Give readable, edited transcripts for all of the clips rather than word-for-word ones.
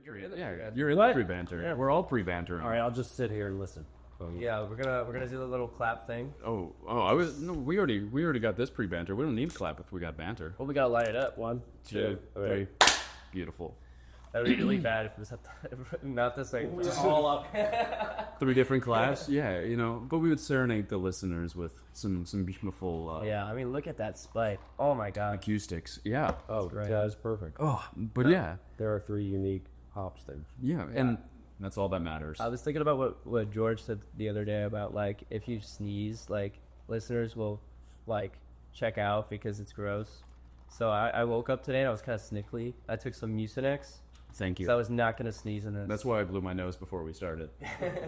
You're in the pre-banter. Yeah. We're all pre-bantering. All right, I'll just sit here and listen. Yeah, we're gonna do the little clap thing. We already got this pre-banter. We don't need to clap if we got banter. Well, we gotta light it up. 1, 2, 2, 3. Beautiful. That would be really bad if it was not this thing. All up. 3 different claps. Yeah, but we would serenade the listeners with some beautiful Yeah, I mean, look at that spike. Oh my god. acoustics. Yeah. Oh, right. that's perfect. Oh, but yeah. There are 3 unique hops there. Yeah, and that's all that matters. I was thinking about what George said the other day about, like, if you sneeze, like, listeners will, like, check out because it's gross. So I woke up today and I was kind of snickly. I took some Mucinex. Thank you. So I was not going to sneeze in this. That's why I blew my nose before we started.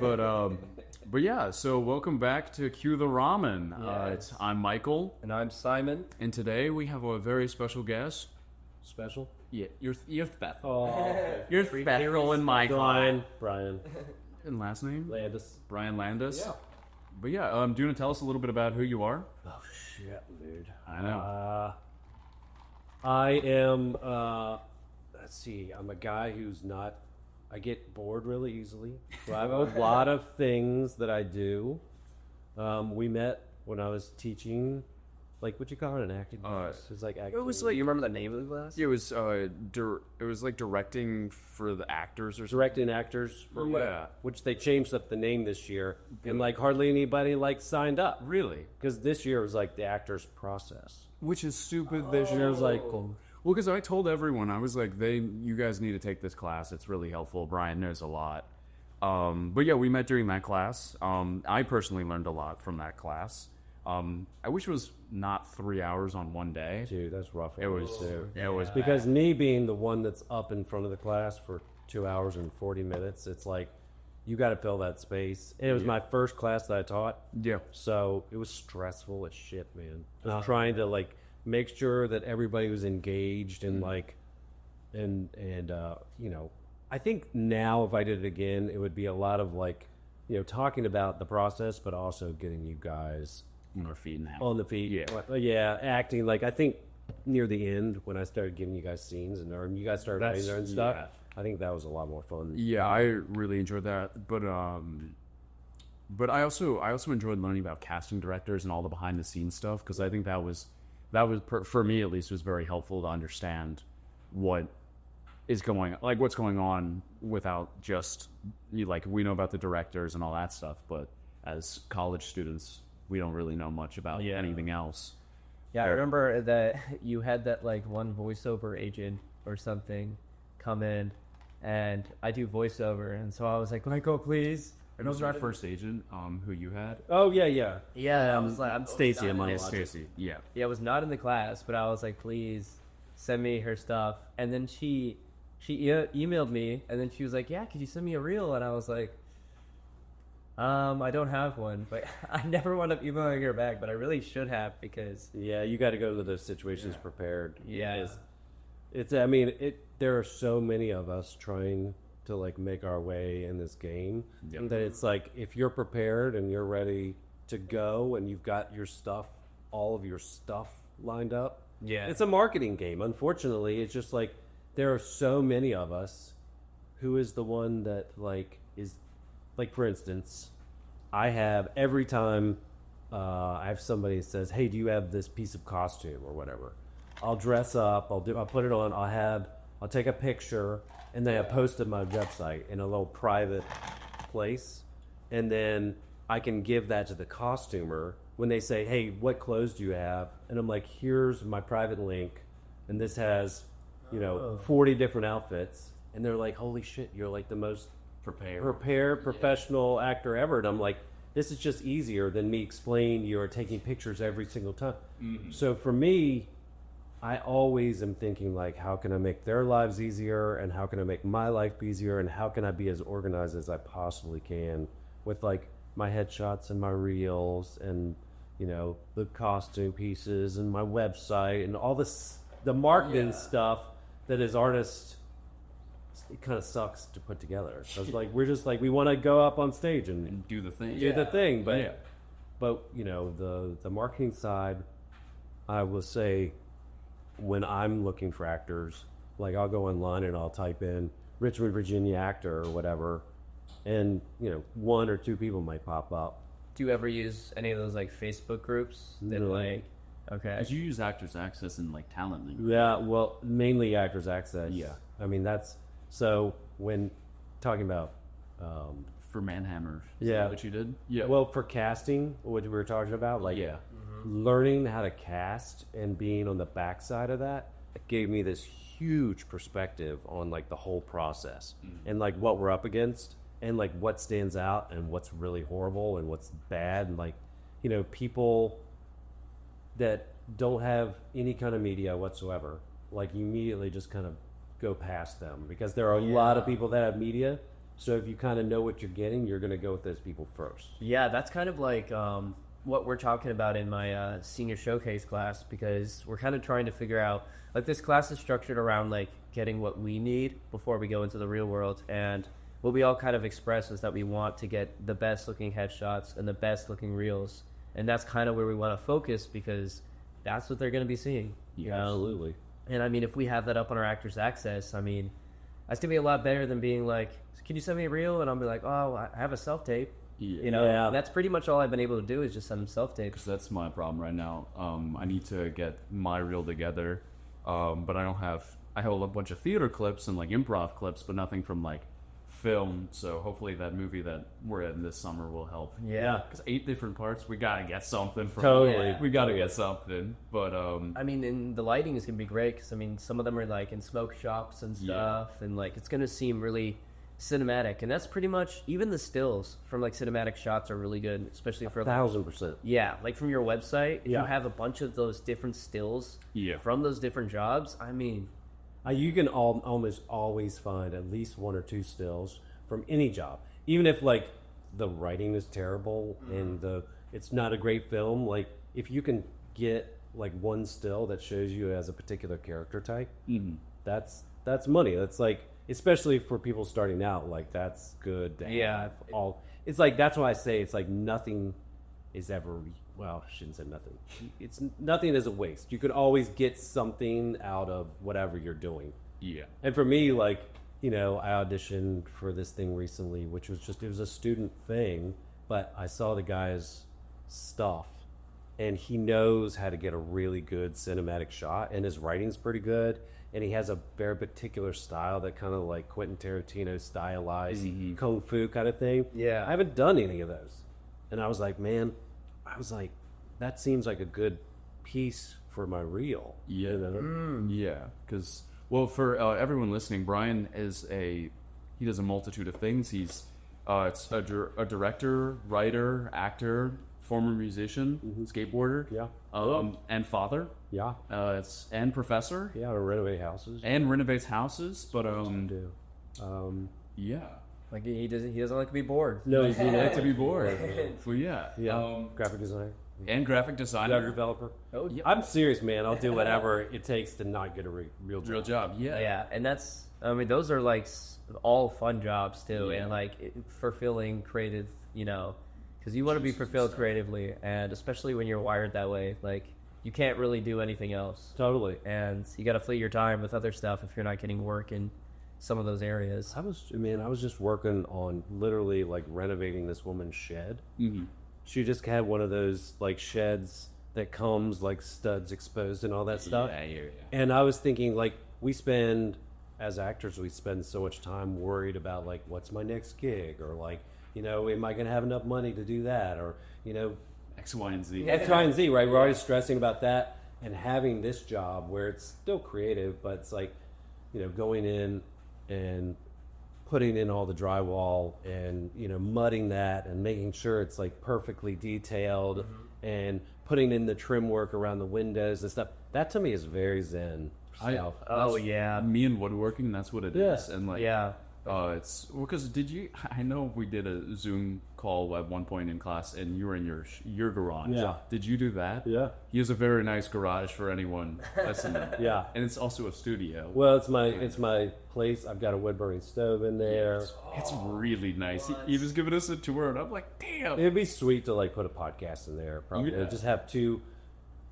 But yeah, so welcome back to Cue the Ramen. Yes. I'm Michael. And I'm Simon. And today we have a very special guest. Special? Yeah, you're special. Oh, You're special in my Brian. And last name? Landis. Brian Landis. Yeah. But yeah, do you want to tell us a little bit about who you are? Oh, shit, dude. I know. I am, let's see, I'm a guy who's not, I get bored really easily. So I have a lot of things that I do. We met when I was teaching, like, what you call it, an acting class? It was like acting. It was like, you remember the name of the class? It was it was like directing for the actors or something. Directing actors for which they changed up the name this year, and like hardly anybody like signed up. Really? Because this year was like the actors process. Which is stupid this year. It was like, well, because I told everyone, I was like, you guys need to take this class. It's really helpful. Brian knows a lot. But yeah, we met during that class. I personally learned a lot from that class. I wish it was not 3 hours on one day. dude, that's rough. It was. It was because me being the one that's up in front of the class for 2 hours and 40 minutes, it's like you got to fill that space. And it was my first class that I taught. Yeah. So it was stressful as shit, man. Just trying to like make sure that everybody was engaged and like, and I think now if I did it again, it would be a lot of like, talking about the process, but also getting you guys on our feet now. on the feet. Yeah, acting. Like I think near the end when I started giving you guys scenes and you guys started writing there and stuff. Yeah. I think that was a lot more fun. Yeah, I really enjoyed that. But I also enjoyed learning about casting directors and all the behind the scenes stuff, because I think that was for me at least was very helpful to understand what's going on without just like we know about the directors and all that stuff, but as college students we don't really know much about anything else. Yeah, I remember that you had that like one voiceover agent or something come in, and I do voiceover, and so I was like, Michael, please. And was our first agent, who you had? Oh yeah. Yeah, I was like, Stacy and my Stacy. Yeah. Yeah, I was not in the class, but I was like, please send me her stuff. And then she emailed me, and then she was like, yeah, could you send me a reel? And I was like, I don't have one, but I never wound up emailing her back, but I really should have, because you got to go to those situations prepared. Yeah. There are so many of us trying to like make our way in this game that it's like if you're prepared and you're ready to go and you've got your stuff, all of your stuff lined up. Yeah, it's a marketing game. Unfortunately, it's just like there are so many of us. Who is the one that like is like, for instance, I have every time I have somebody that says, hey, do you have this piece of costume or whatever, I'll dress up, I'll put it on, I'll take a picture, and then I post it on my website in a little private place, and then I can give that to the costumer when they say, hey, what clothes do you have? And I'm like, here's my private link, and this has 40 different outfits, and they're like, holy shit, you're like the most prepared professional actor ever. And I'm like, this is just easier than me explain you're taking pictures every single time. So for me, I always am thinking like, how can I make their lives easier, and how can I make my life easier, and how can I be as organized as I possibly can with like my headshots and my reels and the costume pieces and my website and all this, the marketing stuff that as artists it kind of sucks to put together. So it's like we're just like we want to go up on stage and do the thing. But the marketing side, I will say, when I'm looking for actors, like I'll go online and I'll type in Richmond, Virginia actor or whatever, and one or two people might pop up. Do you ever use any of those like Facebook groups that No. like? Okay. Did you use Actors Access and like Talent Link? Yeah, well, mainly Actors Access. Yeah. I mean that's so when talking about. For Manhammer. Is Yeah. that what you did? Yeah. Well, for casting, what we were talking about, like yeah. learning how to cast and being on the backside of that, it gave me this huge perspective on like the whole process and like what we're up against and like what stands out and what's really horrible and what's bad and like people that don't have any kind of media whatsoever, like you immediately just kind of go past them because there are a lot of people that have media. So if you kind of know what you're getting, you're going to go with those people first. Yeah, that's kind of like what we're talking about in my senior showcase class, because we're kind of trying to figure out, like, this class is structured around like getting what we need before we go into the real world, and what we all kind of express is that we want to get the best looking headshots and the best looking reels, and that's kind of where we want to focus because that's what they're going to be seeing. you know? Absolutely. And I mean, if we have that up on our Actors Access, I mean, that's gonna be a lot better than being like, "Can you send me a reel?" And I'll be like, "Oh, I have a self tape." Yeah. You know, Yeah. and that's pretty much all I've been able to do is just send them self tapes. Because that's my problem right now. I need to get my reel together, but I don't have. I have a bunch of theater clips and like improv clips, but nothing from like film. So hopefully that movie that we're in this summer will help. Yeah. Because 8 different parts, we gotta get something from. Totally. Yeah. We gotta get something. But I mean, and the lighting is gonna be great because I mean, some of them are like in smoke shops and stuff, and like it's gonna seem really cinematic. And that's pretty much even the stills from like cinematic shots are really good, especially for 1,000%. yeah, like from your website. If Yeah. you have a bunch of those different stills Yeah. from those different jobs, I mean, You can almost always find at least 1 or 2 stills from any job, even if like the writing is terrible and it's not a great film. Like if you can get like one still that shows you as a particular character type, that's money. That's like, especially for people starting out, like that's good. To Yeah. have all it's like that's why I say it's like nothing is ever. Well, I shouldn't say nothing. It's nothing is a waste. You could always get something out of whatever you're doing. yeah. And for me, like, I auditioned for this thing recently, which was it was a student thing, but I saw the guy's stuff and he knows how to get a really good cinematic shot and his writing's pretty good. And he has a very particular style that kind of like Quentin Tarantino stylized kung fu kind of thing. Yeah. I haven't done any of those. And I was like, that seems like a good piece for my reel. Yeah, You know? yeah. Because for everyone listening, Brian he does a multitude of things. He's it's a director, writer, actor, former musician, skateboarder, Yeah. and father. Yeah. And professor, Yeah, or renovate houses. and renovates houses. But Do. yeah, like he doesn't like to be bored. No, he's like to be bored. Well, yeah, graphic designer. and graphic Web designer, developer. Oh, yeah. I'm serious, man. I'll do whatever it takes to not get a real job. real job. Yeah, Yeah, and that's, I mean, those are like all fun jobs too, and like fulfilling creative, because you want to be fulfilled creatively, and especially when you're wired that way, like you can't really do anything else, Totally. and you got to fill your time with other stuff if you're not getting work in some of those areas. I was just working on literally like renovating this woman's shed. Mm-hmm. She just had one of those like sheds that comes like studs exposed and all that stuff. Yeah. And I was thinking, like, as actors, we spend so much time worried about, like, what's my next gig? Or, like, am I going to have enough money to do that? Or, X, Y, and Z. X, Y, and Z, right? We're always stressing about that. And having this job where it's still creative, but it's like, going in and putting in all the drywall and, mudding that and making sure it's, like, perfectly detailed and putting in the trim work around the windows and stuff. That, to me, is very zen stuff. Oh yeah, Me and woodworking, that's what it is. And like, yeah. It's because I know we did a Zoom call at one point in class, and you were in your garage. Yeah. Did you do that? Yeah. He has a very nice garage for anyone listening. Yeah. And it's also a studio. Well, it's my place. I've got a wood burning stove in there. It's really nice. He was giving us a tour, and I'm like, damn. It'd be sweet to like put a podcast in there. Probably Yeah. just have two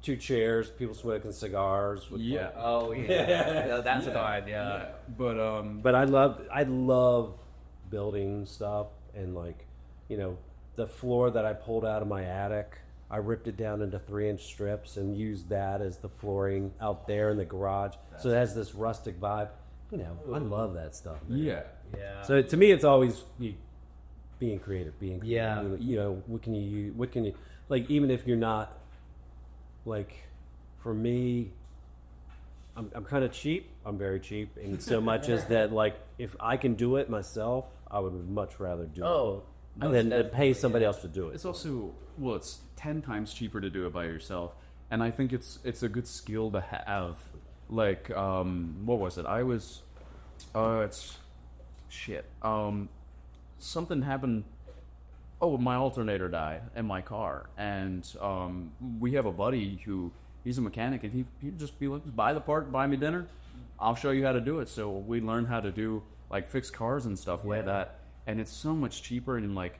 2 chairs, people smoking cigars. With Yeah. Oh yeah, that's a vibe. Yeah. But I love building stuff, and like, you know, the floor that I pulled out of my attic, I ripped it down into 3-inch strips and used that as the flooring out there in the garage. So it has this rustic vibe. You know, I love that stuff, man. yeah. Yeah. So to me, it's always being creative. Yeah. You know, what can you like? Even if you're not, like, for me, I'm kind of cheap. I'm very cheap, and so much as that, like, if I can do it myself, I would much rather do it than pay somebody else to do it. It's also, well, it's 10 times cheaper to do it by yourself, and I think it's a good skill to have. Like, what was it? It's shit. Something happened. Oh, my alternator died in my car, and we have a buddy who he's a mechanic, and he'd just be like, buy the part, buy me dinner, I'll show you how to do it. So we learned how to do like fix cars and stuff like that, and it's so much cheaper, and like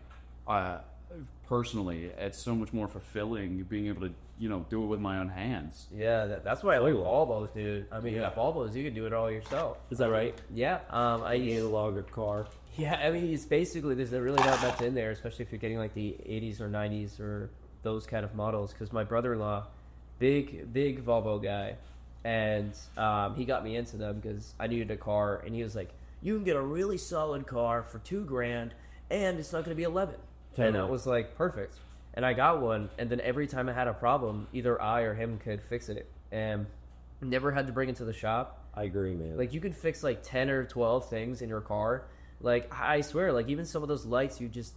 personally, it's so much more fulfilling being able to, you know, do it with my own hands. Yeah, that's why I like Volvos, dude. I mean, Volvos, you can do it all yourself. Is that right? Yeah. I Analog or car. Yeah, I mean, it's basically, there's really not much in there, especially if you're getting like the 80s or 90s or those kind of models. Because my brother-in-law, big Volvo guy, and he got me into them because I needed a car, and he was like, "You can get a really solid car for $2,000, and it's not going to be 11." And I was like, perfect. And I got one, and then every time I had a problem, either I or him could fix it, and never had to bring it to the shop. I agree, man. Like, you could fix like 10 or 12 things in your car. Like, I swear, like, even some of those lights, you just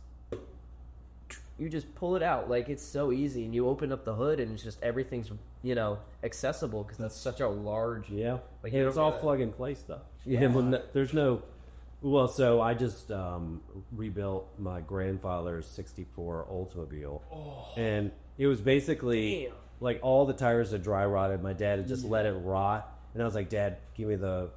pull it out. Like, it's so easy, and you open up the hood, and it's just everything's, you know, accessible because that's such a large. Yeah, Like, and it's all plug and play stuff. Yeah, there's no. Well, so I just rebuilt my grandfather's '64 Oldsmobile, and it was basically like all the tires had dry rotted. My dad had just let it rot, and I was like, "Dad, give me the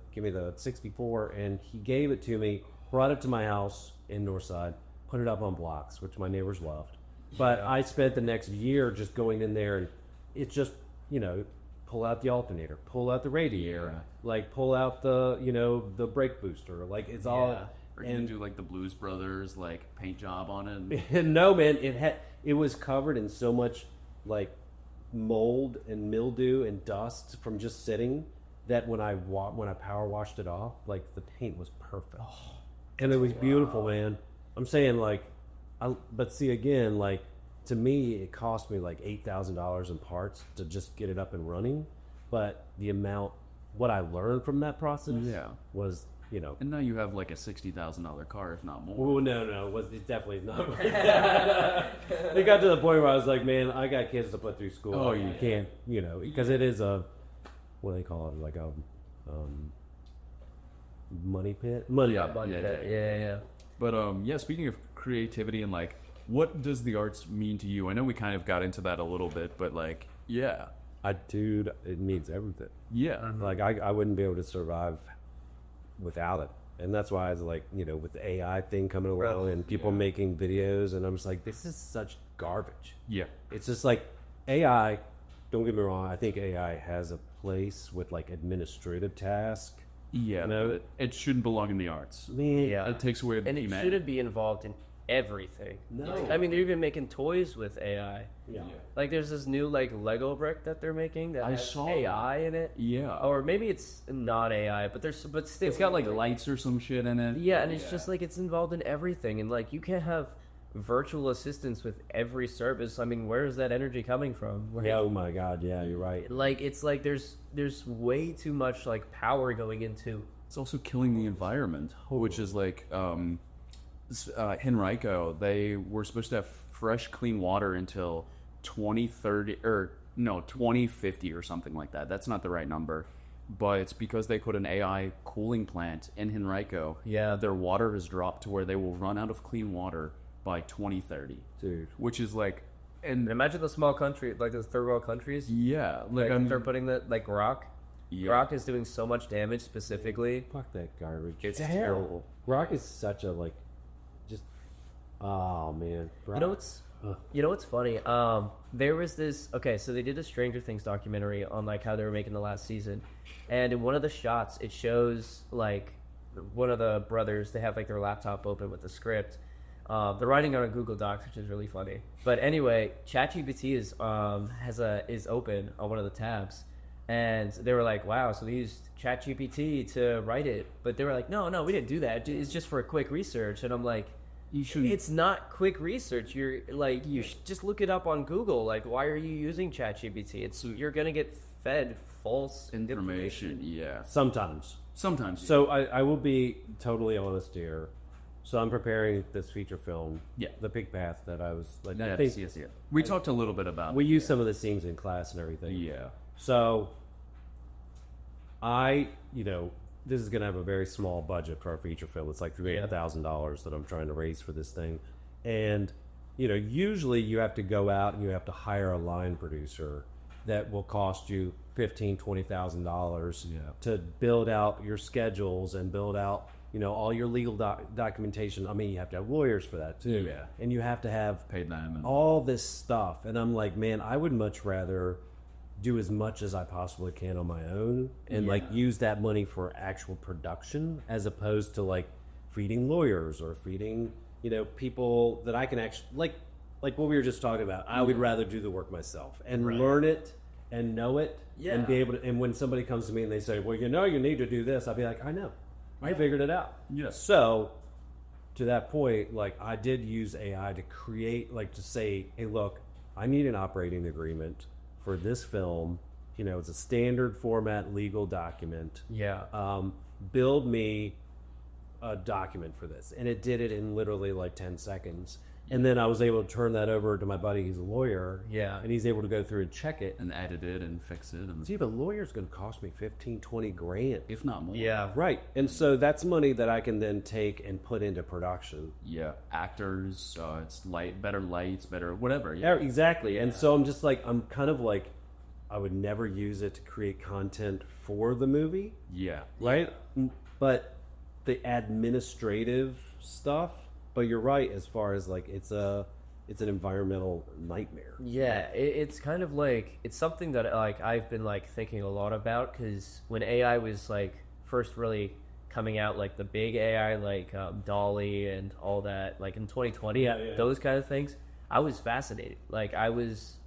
'64," and he gave it to me. Brought it to my house in Northside, put it up on blocks, which my neighbors loved. But I spent the next year just going in there, and it's just, you know, pull out the alternator, pull out the radiator, like pull out the, you know, the brake booster, like it's all. Or you do like the Blues Brothers like paint job on it. And no, man, it was covered in so much like mold and mildew and dust from just sitting that when I power washed it off, like the paint was perfect. And it was beautiful, man. I'm saying, like, but see, again, like, to me, it cost me like $8,000 in parts to just get it up and running. But the amount, what I learned from that process was, you know. And now you have like a $60,000 car, if not more. Oh, no, it definitely not. It got to the point where I was like, man, I got kids to put through school. Oh, you can't, you know, because it is a, what do they call it, like a... money pit. Money pit. Yeah. But speaking of creativity and like, what does the arts mean to you? I know we kind of got into that a little bit, but like, Dude, it means everything. Yeah. Like I wouldn't be able to survive without it. And that's why I was like, you know, with the AI thing coming along and people making videos, and I'm just like, this is such garbage. Yeah. It's just like AI, don't get me wrong, I think AI has a place with like administrative tasks. Yeah, no, it shouldn't belong in the arts. Yeah, it takes away the and humanity. it shouldn't be involved in everything. No, I mean, they're even making toys with AI. Yeah. Like, there's this new like Lego brick that they're making that has AI in it. Yeah, or maybe it's not AI, but still, it's got like lights or some shit in it. Yeah, and it's just like it's involved in everything, and like you can't have virtual assistants with every service. I mean, where is that energy coming from? Oh my God, yeah, you're right. Like, it's like there's way too much like power going into. It's also killing the environment, which is like Henrico. They were supposed to have fresh, clean water until 2030 or no 2050 or something like that. That's not the right number, but it's because they put an AI cooling plant in Henrico. Yeah, their water has dropped to where they will run out of clean water by 2030, dude. Which is like, and imagine the small country, like the third world countries. Yeah, like they're putting that like rock. Yeah. Rock is doing so much damage specifically. Fuck that garbage. It's terrible. Rock is such a like, just oh man. You know what's You know what's funny? There was this. Okay, so they did a Stranger Things documentary on like how they were making the last season, and in one of the shots, it shows like one of the brothers. They have like their laptop open with the script. They're writing on a Google Docs, which is really funny. But anyway, ChatGPT is open on one of the tabs, and they were like, "Wow!" So they used ChatGPT to write it, but they were like, "No, we didn't do that. It's just for a quick research." And I'm like, You should. it's not quick research. You're like, just look it up on Google. Like, why are you using ChatGPT? You're gonna get fed false information. Yeah. Sometimes. Sometimes. So I will be totally honest here. So I'm preparing this feature film. Yeah. The Pig Path that I was like. Yes. We talked a little bit about. We used some of the scenes in class and everything. Yeah. So this is going to have a very small budget for our feature film. It's like $3,000 that I'm trying to raise for this thing. And, usually you have to go out and you have to hire a line producer that will cost you $15,000, $20,000 to build out your schedules and build out, all your legal documentation. I mean, you have to have lawyers for that too. Yeah. And you have to have Pay them and all this stuff. And I'm like, man, I would much rather do as much as I possibly can on my own and use that money for actual production as opposed to like feeding lawyers or feeding, people that I can actually like what we were just talking about. I would rather do the work myself and learn it and know it and be able to, and when somebody comes to me and they say, well, you need to do this, I'll be like, I know. I figured it out. Yes. So to that point, like I did use AI to create, like to say, hey, look, I need an operating agreement for this film. It's a standard format legal document. Yeah. Build me a document for this. And it did it in literally like 10 seconds. And then I was able to turn that over to my buddy. He's a lawyer. Yeah. And he's able to go through and check it. and edit it and fix it, and See, but a lawyer's going to cost me 15, 20 grand. if not more. Yeah. Right. And so that's money that I can then take and put into production. Yeah. Actors. It's better lights, better whatever. Yeah, exactly. And so I'm just like, I'm kind of like, I would never use it to create content for the movie, Yeah. right? But the administrative stuff, but you're right as far as like it's an environmental nightmare. Yeah, it's kind of like it's something that like I've been like thinking a lot about because when AI was like first really coming out, like the big AI like Dolly and all that, like in 2020, those kind of things, I was fascinated. Like I was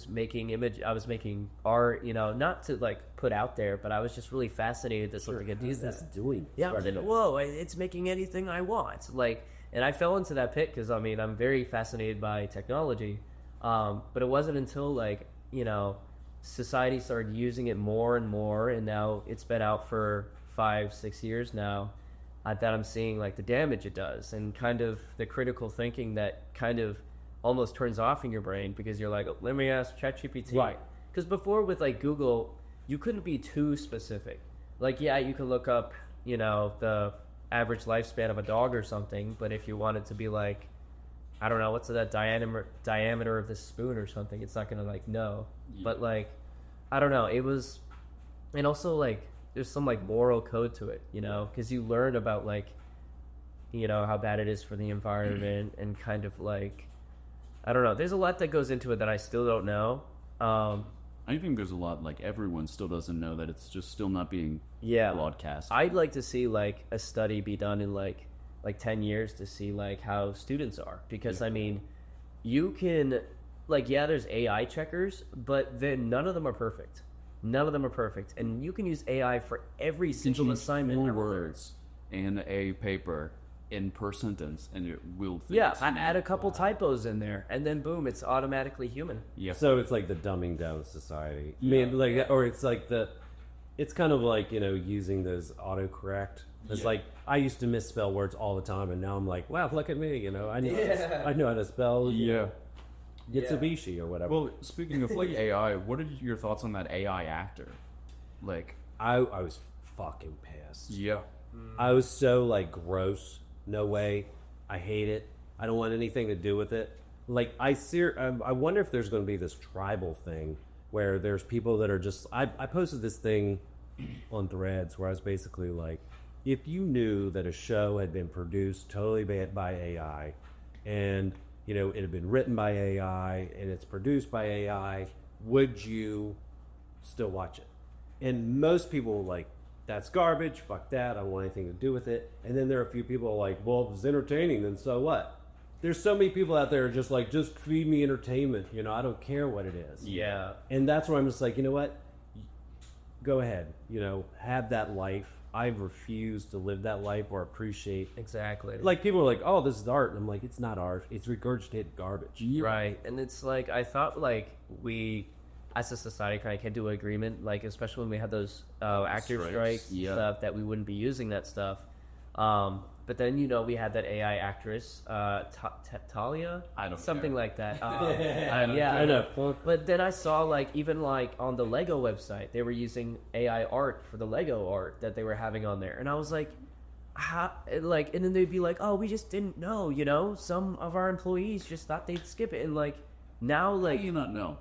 making art, not to like put out there, but I was just really fascinated that something could do this. Doing? Yeah, I was like, whoa, it's making anything I want. Like, and I fell into that pit because, I'm very fascinated by technology. But it wasn't until, like, society started using it more and more, and now it's been out for 5-6 years now, that I'm seeing, like, the damage it does and kind of the critical thinking that kind of almost turns off in your brain because you're like, let me ask ChatGPT. Right. Because before with, like, Google, you couldn't be too specific. Like, yeah, you can look up, the average lifespan of a dog or something, but if you wanted to be like, I don't know, what's that diameter of this spoon or something, it's not gonna like know. Yeah. But like, I don't know, it was, and also like there's some like moral code to it, because you learn about like, how bad it is for the environment and kind of like, I don't know, there's a lot that goes into it that I still don't know. I think there's a lot, like, everyone still doesn't know that it's just still not being broadcast. I'd like to see, like, a study be done in, like 10 years to see, like, how students are. Because, you can, like, there's AI checkers, but then none of them are perfect. None of them are perfect. And you can use AI for every single assignment. 4 words in a paper per sentence, and it will Mm-hmm. add a couple typos in there, and then boom, it's automatically human. Yeah. So it's like the dumbing down society. I mean, like, or it's like it's kind of like, using those autocorrect. It's like, I used to misspell words all the time, and now I'm like, wow, look at me, I know how to spell Mitsubishi or whatever. Well, speaking of like AI, what are your thoughts on that AI actor? Like, I was fucking pissed. Yeah. I was so like gross. No way. I hate it. I don't want anything to do with it. Like I wonder if there's going to be this tribal thing where there's people that are just. I posted this thing on Threads where I was basically like, if you knew that a show had been produced totally by AI, and you know, it had been written by AI and it's produced by AI, would you still watch it? And most people were like, that's garbage, fuck that, I don't want anything to do with it. And then there are a few people like, well, if it's entertaining, then so what? There's so many people out there just like, just feed me entertainment, you know, I don't care what it is. Yeah. And that's where I'm just like, you know what? Go ahead, you know, have that life. I refuse to live that life or appreciate. Exactly. Like, people are like, oh, this is art. And I'm like, it's not art. It's regurgitated garbage. Right. And it's like, I thought like we, as a society, kind of came to an agreement, like especially when we had those actor strikes stuff, that we wouldn't be using that stuff. But then, you know, we had that AI actress, Talia, I don't something care. like that. I yeah, know. But then I saw like even like on the Lego website, they were using AI art for the Lego art that they were having on there, and I was like, how? Like, and then they'd be like, oh, we just didn't know, you know, some of our employees just thought they'd skip it, and like now, like, How do you not know?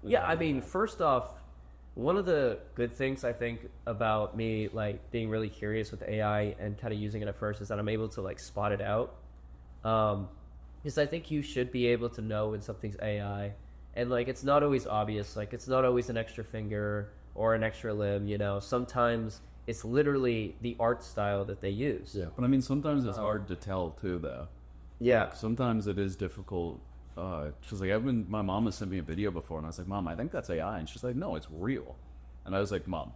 yeah, I mean, first off, one of the good things I think about me like being really curious with AI and kind of using it at first is that I'm able to like spot it out. Because I think you should be able to know when something's AI, and like it's not always obvious. Like it's not always an extra finger or an extra limb. You know, sometimes it's literally the art style that they use. Yeah. But I mean, sometimes it's hard to tell too, though. Yeah. Sometimes it is difficult. She's like, my mom has sent me a video before, and I was like, Mom, I think that's AI, and she's like, no, it's real. And I was like, Mom,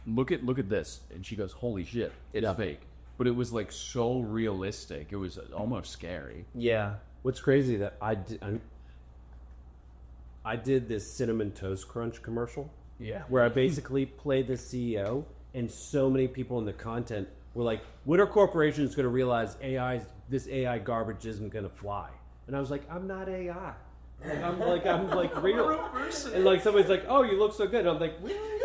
look at this, and she goes, holy shit, it's fake. But it was like so realistic, it was almost scary. Yeah. What's crazy that I did this Cinnamon Toast Crunch commercial. Yeah. Where I basically played the CEO, and so many people in the content were like, when are corporations going to realize this AI garbage isn't going to fly? And I was like, I'm not AI. I'm like real. And like somebody's like, oh, you look so good. And I'm like, really?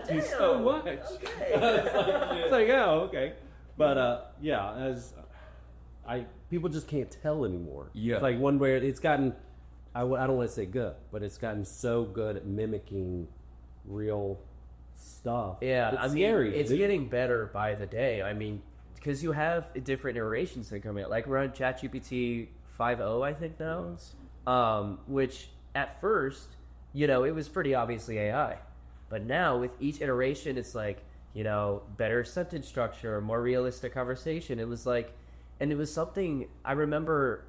Thank you so much. Okay. It's like, oh, okay. But yeah, people just can't tell anymore. Yeah. It's like one way it's gotten. I don't want to say good, but it's gotten so good at mimicking real stuff. Yeah, it's I mean, scary. it's getting better by the day. I mean, because you have different iterations that come out. Like we're on ChatGPT 5.0, I think now. Yes. Which at first, you know, it was pretty obviously AI, but now with each iteration, it's like, you know, better sentence structure, more realistic conversation. It was like, and it was something I remember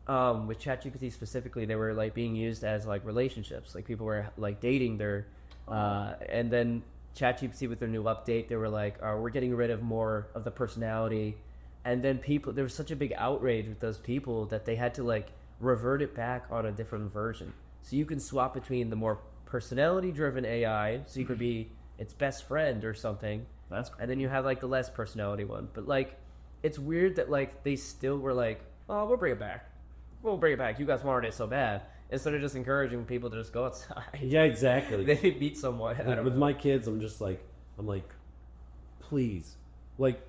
with ChatGPT specifically, they were like being used as like relationships, like people were like dating their, and then ChatGPT with their new update, they were like, we're getting rid of more of the personality. And then there was such a big outrage with those people that they had to like revert it back on a different version. So you can swap between the more personality-driven AI, so you could be its best friend or something. That's cool. And then you have like the less personality one. But like, it's weird that like they still were like, oh, we'll bring it back. We'll bring it back. You guys wanted it so bad. Instead of just encouraging people to just go outside. Yeah, exactly. They meet someone. With my kids, I'm like, please, like,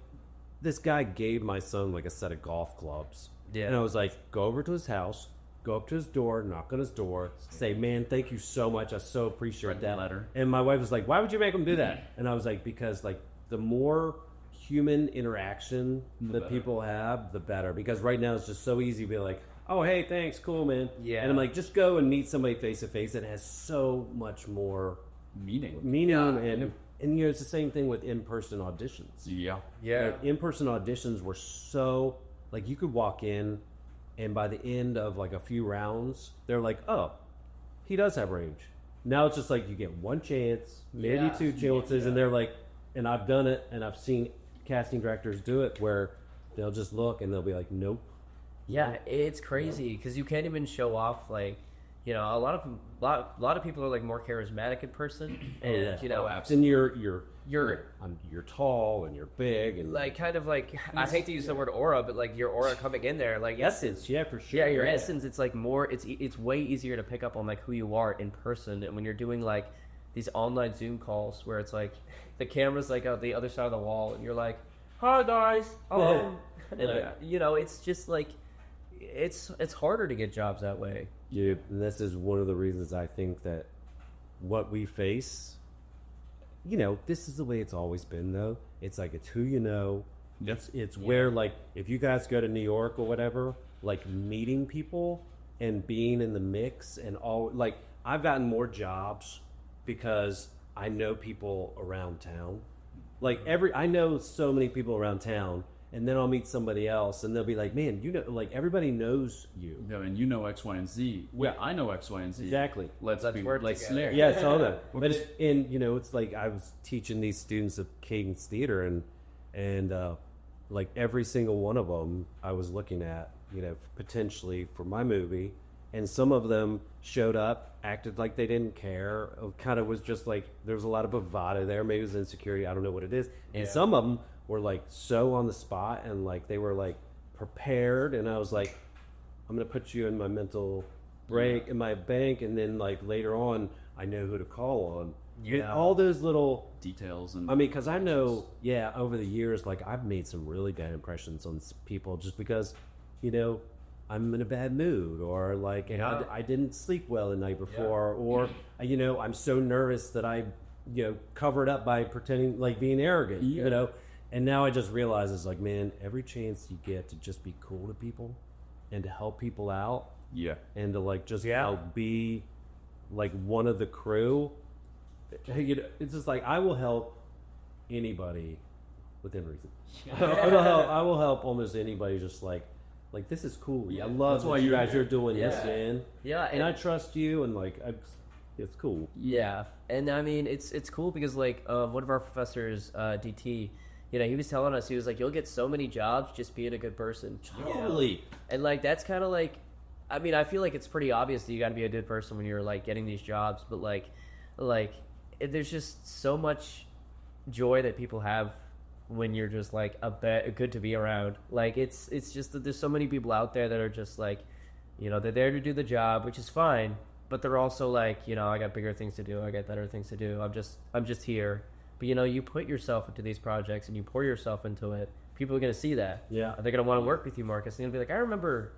this guy gave my son like a set of golf clubs. Yeah. And I was like, go over to his house, go up to his door, knock on his door, say, man, thank you so much. I so appreciate Write that. the letter. And my wife was like, why would you make him do that? And I was like, because like the more human interaction that people have, the better. Because right now it's just so easy to be like, oh, hey, thanks, cool, man. Yeah. And I'm like, just go and meet somebody face to face that has so much more Meaning. and you know, it's the same thing with in-person auditions. Yeah. Yeah. Like, in-person auditions were so, like, you could walk in, and by the end of, like, a few rounds, they're like, oh, he does have range. Now it's just like you get one chance, maybe two chances, and they're like, and I've done it, and I've seen casting directors do it, where they'll just look, and they'll be like, nope. Yeah, it's crazy because you can't even show off like, you know, a lot of people are like more charismatic in person, and you know, And you're tall and you're big and like kind of like I hate to use the word aura, but like your aura coming in there, like essence, yeah, for sure. yeah, your essence. It's like more. It's way easier to pick up on like who you are in person, and when you're doing like these online Zoom calls where it's like the camera's like out the other side of the wall, and you're like, "Hi guys, hello," and you know, it's just like it's harder to get jobs that way. Yeah, and this is one of the reasons I think that what we face, you know, this is the way it's always been, though. It's like, it's who you know. It's where, like, if you guys go to New York or whatever, like, meeting people and being in the mix and all, like, I've gotten more jobs because I know people around town. Like, I know so many people around town, and then I'll meet somebody else and they'll be like, man, you know, like, everybody knows you. Yeah, and you know X, Y, and Z. Yeah, I know X, Y, and Z. Exactly. Let's be work like together. snare. Yeah, it's all that. But you know, it's like I was teaching these students of Cadence Theater, and like every single one of them I was looking at, you know, potentially for my movie, and some of them showed up, acted like they didn't care, kind of was just like, there was a lot of bravado there, maybe it was insecurity, I don't know what it is, and some of them were like so on the spot, and like they were like prepared, and I was like, I'm gonna put you in my mental break in my bank, and then like later on I know who to call on. Yeah. All those little Details and I mean, because I know, over the years, like, I've made some really bad impressions on people just because, you know, I'm in a bad mood, or like, I didn't sleep well the night before, or, you know, I'm so nervous that I, you know, cover it up by pretending, like, being arrogant, you know. And now I just realize, it's like, man, every chance you get to just be cool to people and to help people out, and to, like, just help be, like, one of the crew. You know, it's just like, I will help anybody within reason. I will help almost anybody. Just like this is cool. I love what you guys are doing this, man. Yeah, and I trust you, and like it's cool. Yeah, and I mean it's cool because like one of our professors, DT, you know, he was telling us, he was like, you'll get so many jobs just being a good person. Totally. And like that's kind of like, I mean, I feel like it's pretty obvious that you got to be a good person when you're like getting these jobs, but like there's just so much joy that people have when you're just like good to be around. Like it's just that there's so many people out there that are just like, you know, they're there to do the job, which is fine, but they're also like, you know, I got bigger things to do, I got better things to do, I'm just here. But you know, you put yourself into these projects and you pour yourself into it, people are gonna see that. Yeah, they're gonna want to work with you, Marcus. They're gonna be like, I remember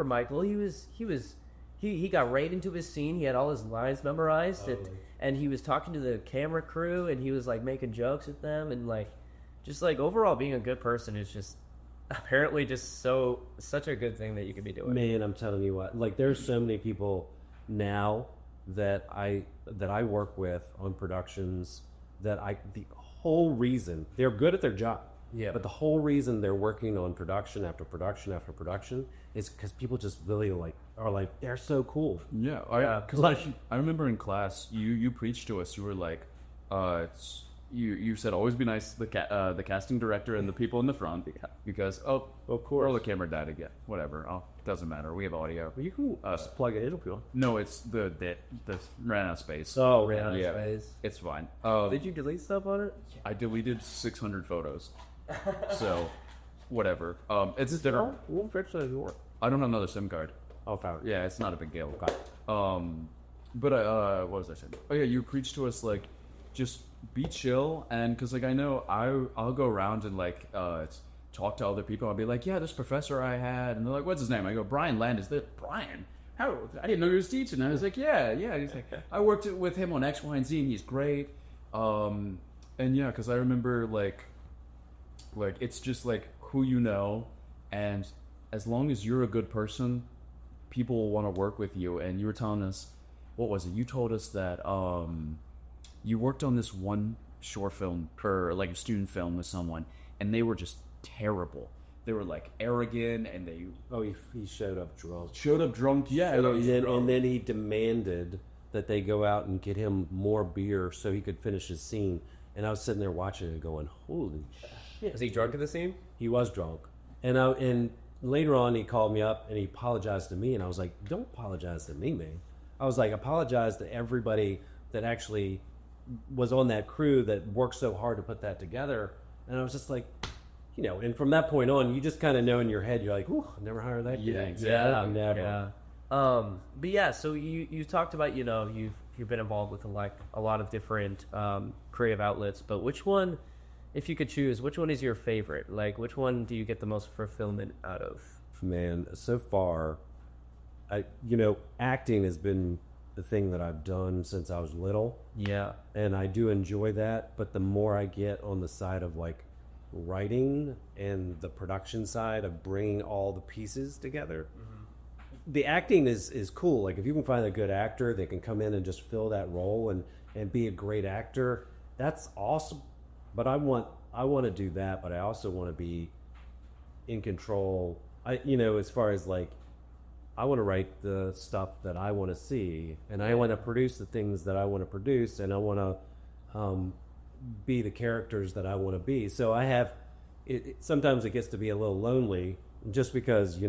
Michael. He got right into his scene. He had all his lines memorized, and he was talking to the camera crew, and he was like making jokes with them, and like, just like overall being a good person is just apparently just such a good thing that you could be doing. Man, I'm telling you what, like there's so many people now that I work with on productions that the whole reason they're good at their job. Yeah. But the whole reason they're working on production after production after production is because people just really are like, they're so cool. Yeah, because I remember in class you preached to us. You were like, you said always be nice to the casting director and the people in the front because of course, or the camera died again. Whatever, doesn't matter. We have audio. You can plug it in if you want. No, it's the ran out of space. Oh, ran out of space. It's fine. Did you delete stuff on it? I deleted 600 photos. So, whatever. It's different. We'll fix it if you want. I don't have another SIM card. Oh, found it. Yeah, it's not a big deal. Okay. But what was I saying? Oh yeah, you preach to us like, just be chill, and because like I know I'll go around and like talk to other people. I'll be like, yeah, this professor I had, and they're like, what's his name? I go, Brian Landis. They're like, Brian? How? I didn't know he was teaching. And I was like, yeah. He's like, I worked with him on X, Y, and Z, and he's great. And yeah, because I remember like it's just like who you know, and as long as you're a good person, people will want to work with you. And you were telling us, what was it? You told us that you worked on this one short film or like a student film with someone, and they were just terrible. They were like arrogant, and he showed up drunk. Yeah, And then he demanded that they go out and get him more beer so he could finish his scene. And I was sitting there watching it, going, "Holy shit!" Was he drunk at the scene? He was drunk, and later on he called me up and he apologized to me, and I was like, "Don't apologize to me, man." I was like, "Apologize to everybody that actually was on that crew that worked so hard to put that together." And I was just like, you know, and from that point on, you just kind of know in your head, you're like, "Ooh, I'll never hire that guy." Yeah, never. Yeah. But yeah, so you talked about, you know, you've been involved with like a lot of different creative outlets, but which one, if you could choose, which one is your favorite? Like, which one do you get the most fulfillment out of? Man, so far, acting has been the thing that I've done since I was little. Yeah. And I do enjoy that, but the more I get on the side of like writing and the production side of bringing all the pieces together, the acting is cool. Like if you can find a good actor that can come in and just fill that role and be a great actor, that's awesome. But I want to do that, but I also want to be in control. As far as like, I want to write the stuff that I want to see, and I want to produce the things that I want to produce, and I want to be the characters that I want to be. So I have. Sometimes it gets to be a little lonely, just because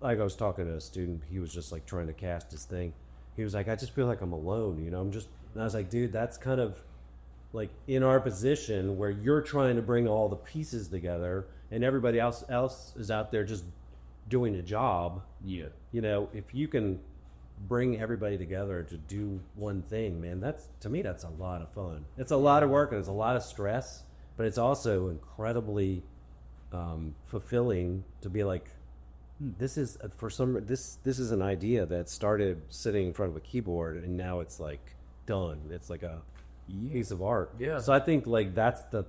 like I was talking to a student, he was just like trying to cast his thing. He was like, I just feel like I'm alone. And I was like, dude, that's kind of like in our position where you're trying to bring all the pieces together, and everybody else is out there just doing a job. Yeah. If you can bring everybody together to do one thing, man, to me that's a lot of fun. It's a lot of work and it's a lot of stress, but it's also incredibly fulfilling to be like, this is an idea that started sitting in front of a keyboard, and now it's like done. It's like a piece of art. Yeah. So I think like that's the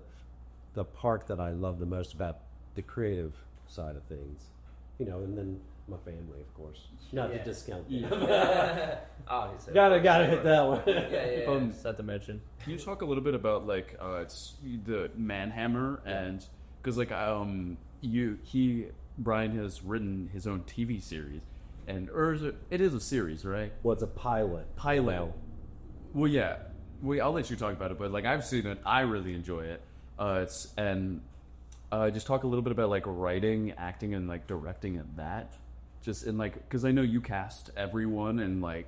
part that I love the most about the creative side of things. And then my family, of course. Not to discount them. Obviously. Gotta hit that one. Yeah. Set to mention. Can you talk a little bit about like it's the Manhammer, and because like Brian has written his own TV series, or it is a series, right? Well, it's a pilot. Well, yeah. I'll let you talk about it, but like I've seen it, I really enjoy it. Just talk a little bit about like writing, acting, and like directing at that. Just in like, because I know you cast everyone and like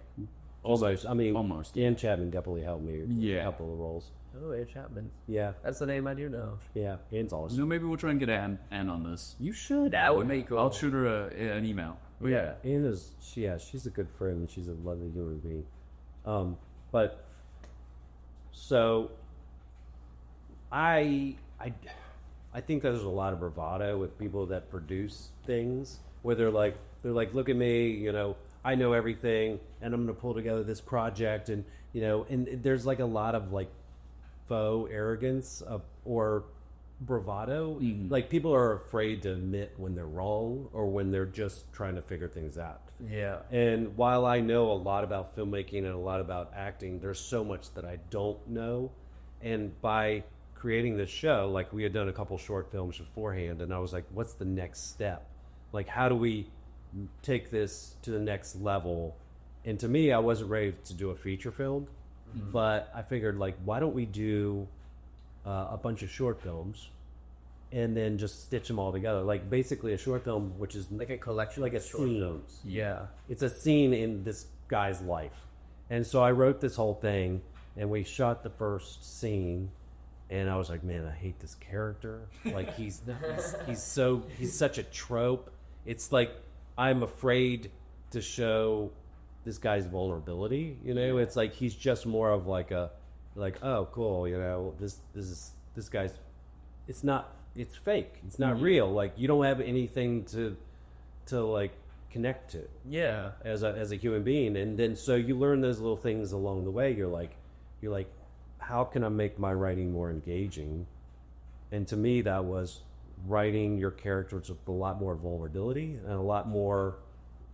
almost. I mean, almost. Ian Chapman definitely helped me. Yeah. A couple of roles. Oh, Ian Chapman. Yeah, That's the name I do know. yeah. Ian's awesome. Maybe we'll try and get Anne on this. You should. That would be cool. I'll shoot her an email. But yeah. Ian is. She's a good friend. And she's a lovely human being. But so I think there's a lot of bravado with people that produce things where they're like, look at me, I know everything, and I'm going to pull together this project, and and there's like a lot of like faux arrogance or bravado. Mm-hmm. Like people are afraid to admit when they're wrong or when they're just trying to figure things out. Yeah. And while I know a lot about filmmaking and a lot about acting, there's so much that I don't know. And by creating this show, like we had done a couple short films beforehand, and I was like, what's the next step? Like, how do we take this to the next level? And to me, I wasn't ready to do a feature film, but I figured, like, why don't we do a bunch of short films and then just stitch them all together? Like, basically a short film, which is Like a collection like a of short scene. films. Yeah. It's a scene in this guy's life. And so I wrote this whole thing, and we shot the first scene, and I was like, man, I hate this character. Like he's such a trope. It's like I'm afraid to show this guy's vulnerability. It's like he's just more of like oh cool, this guy's. It's fake. It's not real. Like you don't have anything to like connect to. Yeah. As a human being, and then so you learn those little things along the way. You're like, how can I make my writing more engaging? And to me, that was writing your characters with a lot more vulnerability and a lot more.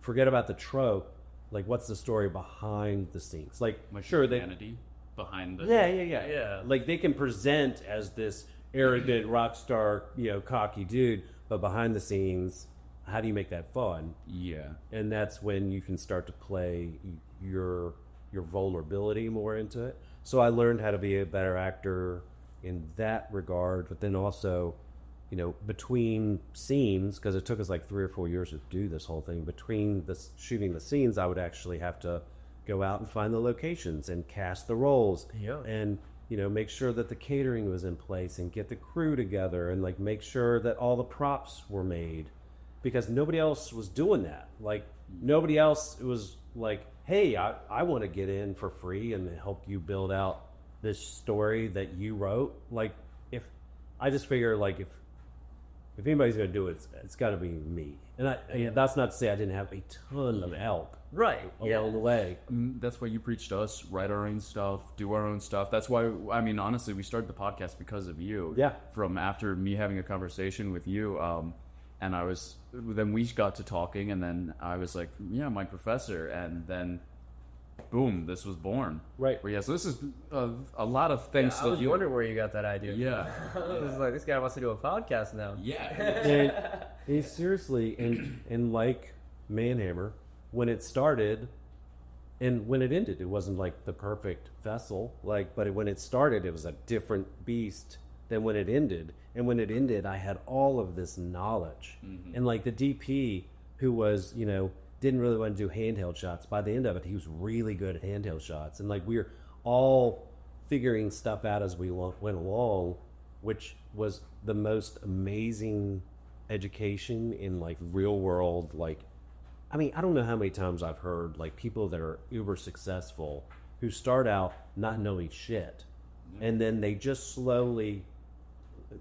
Forget about the trope. Like, what's the story behind the scenes? Like sure, humanity behind the yeah. Like they can present as this arrogant rock star, cocky dude, but behind the scenes, how do you make that fun? Yeah. And that's when you can start to play your vulnerability more into it. So I learned how to be a better actor in that regard, but then also, between scenes, because it took us like 3 or 4 years to do this whole thing, between shooting the scenes, I would actually have to go out and find the locations and cast the roles. Yeah. And, make sure that the catering was in place and get the crew together and like make sure that all the props were made, because nobody else was doing that. Like nobody else was like, hey, I want to get in for free and help you build out this story that you wrote. Like if I just figure like if anybody's going to do it, it's got to be me. And that's not to say I didn't have a ton of help Right. along the way. That's why you preach to us, write our own stuff, do our own stuff. That's why, I mean, honestly, we started the podcast because of you. Yeah. From after me having a conversation with you, and then we got to talking, and then I was like, yeah, my professor, and then boom, this was born. Right. But yeah, so this is a lot of things. I was wondering where you got that idea. Yeah. This is like, this guy wants to do a podcast now. Yeah. And seriously, and like Manhammer, when it started and when it ended, it wasn't like the perfect vessel. Like, but when it started, it was a different beast than when it ended. And when it ended, I had all of this knowledge. And like the DP, who was, didn't really want to do handheld shots. By the end of it, he was really good at handheld shots. And like we were all figuring stuff out as we went along, which was the most amazing education in like real world. Like, I mean, I don't know how many times I've heard like people that are uber successful who start out not knowing shit. And then they just slowly,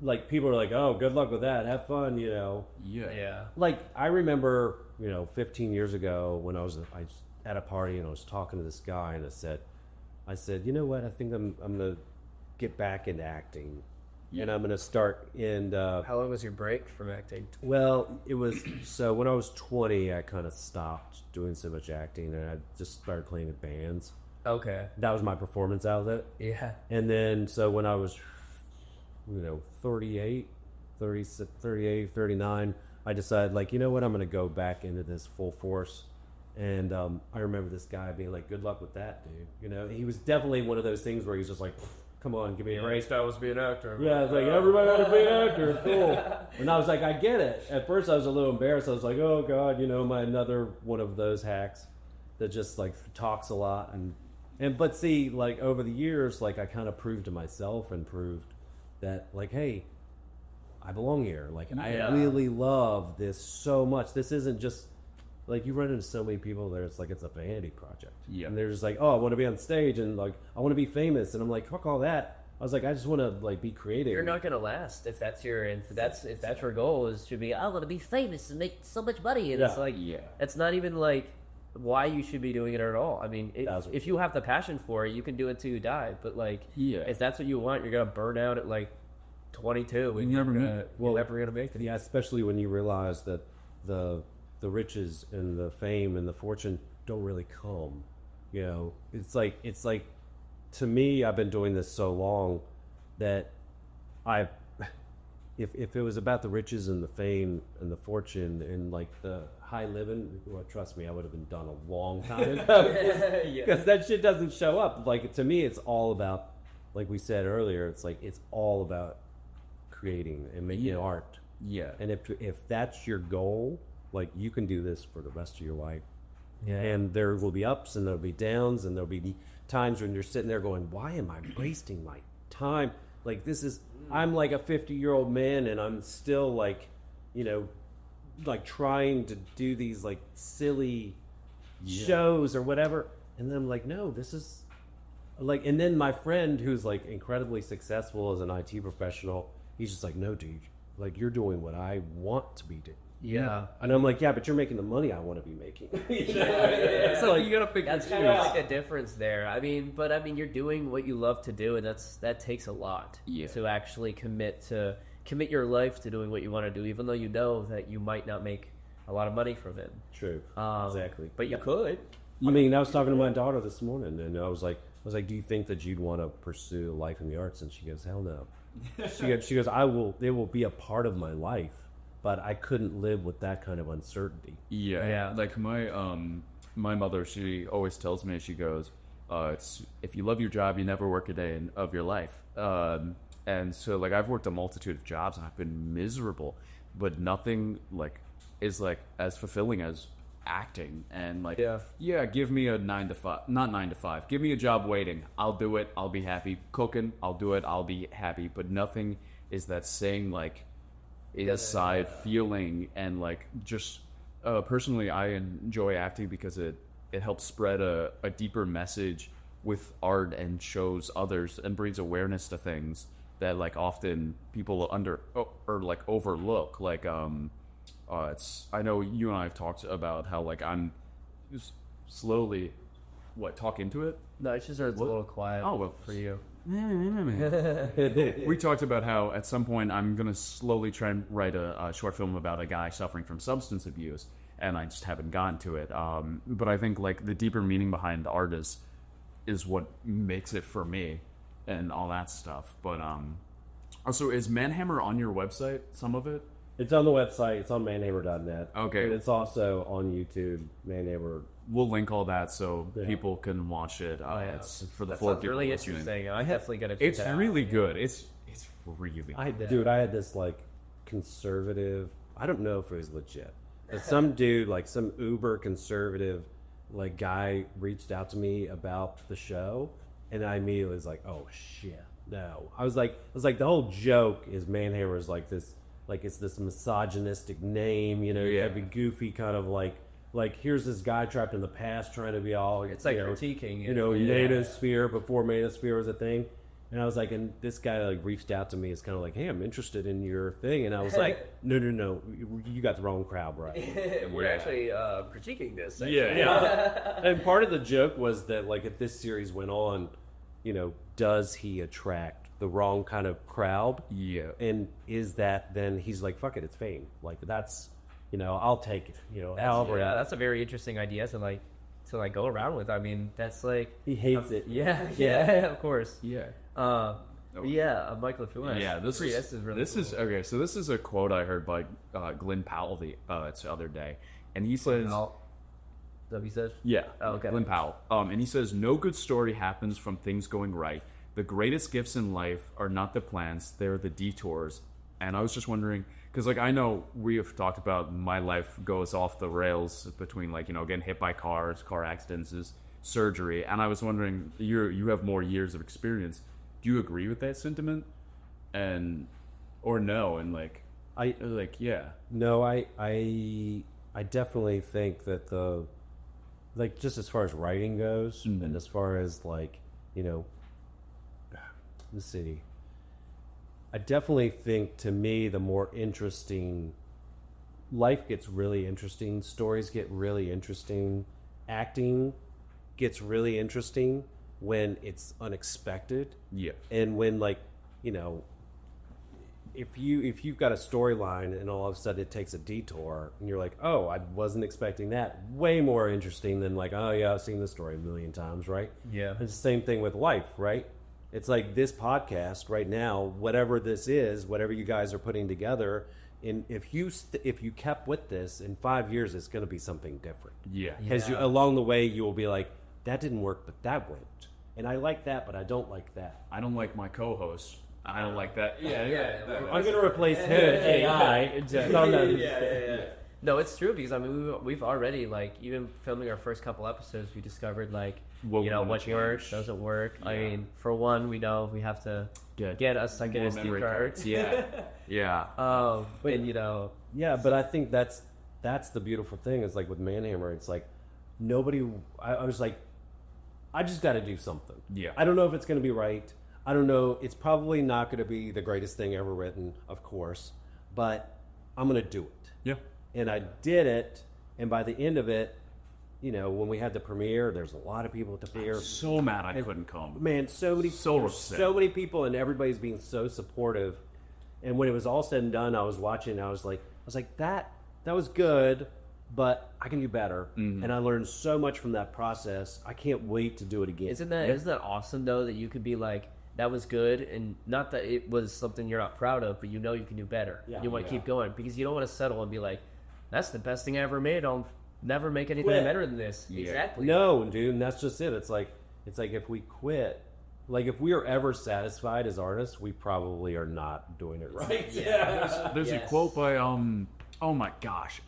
like, people are like, oh, good luck with that. Have fun, Yeah. Like, I remember, 15 years ago when I was at a party and I was talking to this guy and I said, you know what? I think I'm going to get back into acting. Yeah. And I'm going to start in... How long was your break from acting? Well, it was... So when I was 20, I kind of stopped doing so much acting and I just started playing in bands. Okay. That was my performance outlet. Yeah. And then, so when I was, 38, 39, I decided, like, you know what, I'm going to go back into this full force. And I remember this guy being like, good luck with that, dude. He was definitely one of those things where he's just like, come on, give me a break. I was to be an actor. Yeah, it's like, everybody ought to be an actor. Cool. And I was like, I get it. At first, I was a little embarrassed. I was like, oh, God, my another one of those hacks that just, like, talks a lot. But see, like, over the years, like, I kind of proved to myself and proved that, like, hey, I belong here. Like, I really love this so much. This isn't just, like, you run into so many people that it's like it's a vanity project. Yeah. And they're just like, oh, I want to be on stage and, like, I want to be famous. And I'm like, fuck all that. I was like, I just want to, like, be creative. You're not gonna last if that's your goal is to be. I want to be famous and make so much money. And it's like, it's not even like why you should be doing it at all. I mean, if you have the passion for it, you can do it till you die. But like, if that's what you want, you're gonna burn out at like 22. And you're never gonna make it. Yeah, especially when you realize that the riches and the fame and the fortune don't really come. It's like to me, I've been doing this so long that if it was about the riches and the fame and the fortune and like the high living, well, trust me, I would have been done a long time ago. Because that shit doesn't show up. Like, to me, it's all about, like we said earlier, it's like it's all about creating and making art. Yeah. And if that's your goal, like, you can do this for the rest of your life. Yeah. And there will be ups and there'll be downs and there'll be times when you're sitting there going, why am I wasting my time? Like, I'm like a 50-year-old man and I'm still like, like trying to do these like silly shows or whatever. And then I'm like, no, this is like, and then my friend who's like incredibly successful as an IT professional, he's just like, no, dude, like, you're doing what I want to be doing. Yeah. And I'm like, yeah, but you're making the money I want to be making. So you gotta pick. That's kind of like a difference there. I mean, you're doing what you love to do, and that takes a lot to actually commit your life to doing what you want to do, even though you know that you might not make a lot of money from it. True. Exactly. But you could. I mean, I was talking to my daughter this morning, and I was like, do you think that you'd want to pursue life in the arts? And she goes, hell no. She goes, it will be a part of my life. But I couldn't live with that kind of uncertainty. Yeah. Like my mother, she always tells me, she goes, it's, if you love your job, you never work a day of your life. And so, like, I've worked a multitude of jobs and I've been miserable, but nothing like is like as fulfilling as acting. And like, give me a 9 to 5, not 9 to 5. Give me a job waiting. I'll do it. I'll be happy. Cooking. I'll do it. I'll be happy. But nothing is that same like inside feeling. And like, just personally, I enjoy acting because it helps spread a deeper message with art and shows others and brings awareness to things that like often people or like overlook. Like I know you and I have talked about how like I'm just slowly talk into it. No, it's just a little quiet. Oh, well, for you. We talked about how at some point I'm going to slowly try and write a short film about a guy suffering from substance abuse, and I just haven't gotten to it. But I think like the deeper meaning behind the art is what makes it for me and all that stuff. But also, is Manhammer on your website, some of it? It's on the website. It's on manhammer.net. Okay. And it's also on YouTube, Manhammer. We'll link all that so people can watch it. It's for the That four sounds people really listening. interesting. I definitely got to. It's really good. It's really good. Dude, I had this like conservative. I don't know if it was legit, but some dude, like some uber conservative, like guy, reached out to me about the show, and I immediately was like, "Oh shit, no!" I was like, the whole joke is Manhammer is like this, like it's this misogynistic name, you know, every goofy kind of like here's this guy trapped in the past trying to be all, It's like critiquing it. you know, Manosphere before Manosphere was a thing. And I was like, and this guy like reached out to me. It's kind of like, hey, I'm interested in your thing. And I was like, no, you got the wrong crowd, bro. We're actually critiquing this. Yeah. And part of the joke was that like if this series went on, you know, does he attract the wrong kind of crowd? Yeah. And is that then he's like, fuck it, it's fame. Like that's, you know, I'll take it. You know, however. Yeah, that's a very interesting idea to go around with. I mean, that's like He hates it. Yeah, of course. Yeah. Michael, if you want. Yeah, this is really cool. okay. So this is a quote I heard by Glenn Powell the other day, and he says, Is that what he said? "Yeah, Oh, okay. Glenn Powell." And he says, "No good story happens from things going right. The greatest gifts in life are not the plans; they're the detours." And I was just wondering, because like I know we have talked about my life goes off the rails between like, you know, getting hit by cars, car accidents, surgery, and I was wondering, you have more years of experience. Do you agree with that sentiment, or no? And No, I definitely think that just as far as writing goes, and as far as like, you know, the city, I definitely think to me the more interesting life gets really interesting, stories get really interesting, acting gets really interesting when it's unexpected. Yeah. And when like, you know, if you've got a storyline and all of a sudden it takes a detour and you're like, oh, I wasn't expecting that. Way more interesting than like, oh yeah, I've seen this story a million times, right? Yeah. It's the same thing with life, right? It's like this podcast right now, whatever this is, whatever you guys are putting together, and if you kept with this in 5 years, it's going to be something different. Yeah. Because along the way, you will be like, that didn't work, but that worked. And I like that, but I don't like that. I don't like my co-host. I don't like that. I'm going to replace him with AI. Exactly. No, it's true because I mean we've already like even filming our first couple episodes, we discovered like what works, doesn't work. Yeah. I mean, for one, we know we have to get us SD cards. Yeah. But and you know, but I think that's the beautiful thing is like with Manhammer, it's like nobody. I was like, I just got to do something. Yeah. I don't know if it's going to be right. I don't know. It's probably not going to be the greatest thing ever written, of course, but I'm going to do it. Yeah. And I did it, and by the end of it, you know, when we had the premiere, there's a lot of people at the premiere. I'm so mad I couldn't come. Man, so many people, and everybody's being so supportive. And when it was all said and done, I was watching, I was like, that was good, but I can do better. Mm-hmm. And I learned so much from that process. I can't wait to do it again. Isn't that awesome though that you could be like, that was good, and not that it was something you're not proud of, but you know you can do better. Yeah, you want to keep going because you don't want to settle and be like, that's the best thing I ever made. I'll never make anything better than this. Yeah. Exactly. No, dude, and that's just it. It's like if we quit, like if we are ever satisfied as artists, we probably are not doing it right. Yeah. There's a quote by oh my gosh,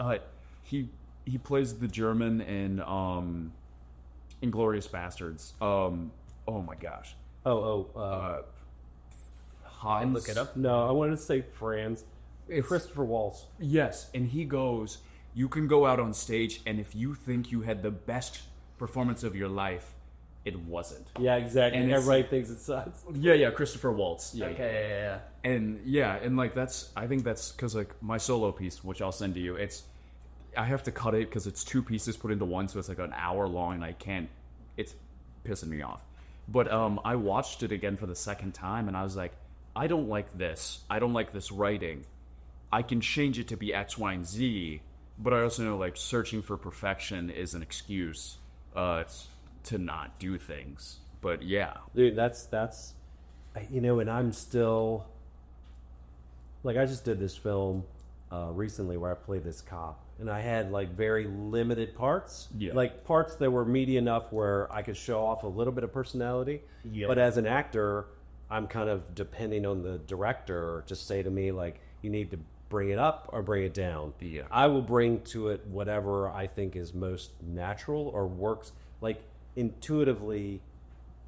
he plays the German in Inglourious Bastards. Oh my gosh. Hans. Look it up. No, I wanted to say Franz. Christopher Waltz. Yes, and he goes, you can go out on stage, and if you think you had the best performance of your life, it wasn't. Yeah, exactly. And everybody thinks it sucks. Yeah, Christopher Waltz. Yeah, okay, yeah. And like I think that's because like my solo piece, which I'll send to you, I have to cut it because it's two pieces put into one, so it's like an hour long, and it's pissing me off. But I watched it again for the second time, and I was like, I don't like this. I don't like this writing. I can change it to be X, Y, and Z, but I also know like searching for perfection is an excuse to not do things. But yeah, Dude, that's and I'm still like, I just did this film recently where I played this cop, and I had like very limited parts, Yeah. like parts that were meaty enough where I could show off a little bit of personality. Yep. But as an actor, I'm kind of depending on the director to say to me like, you need to bring it up or bring it down. Yeah. I will bring to it whatever I think is most natural or works like intuitively.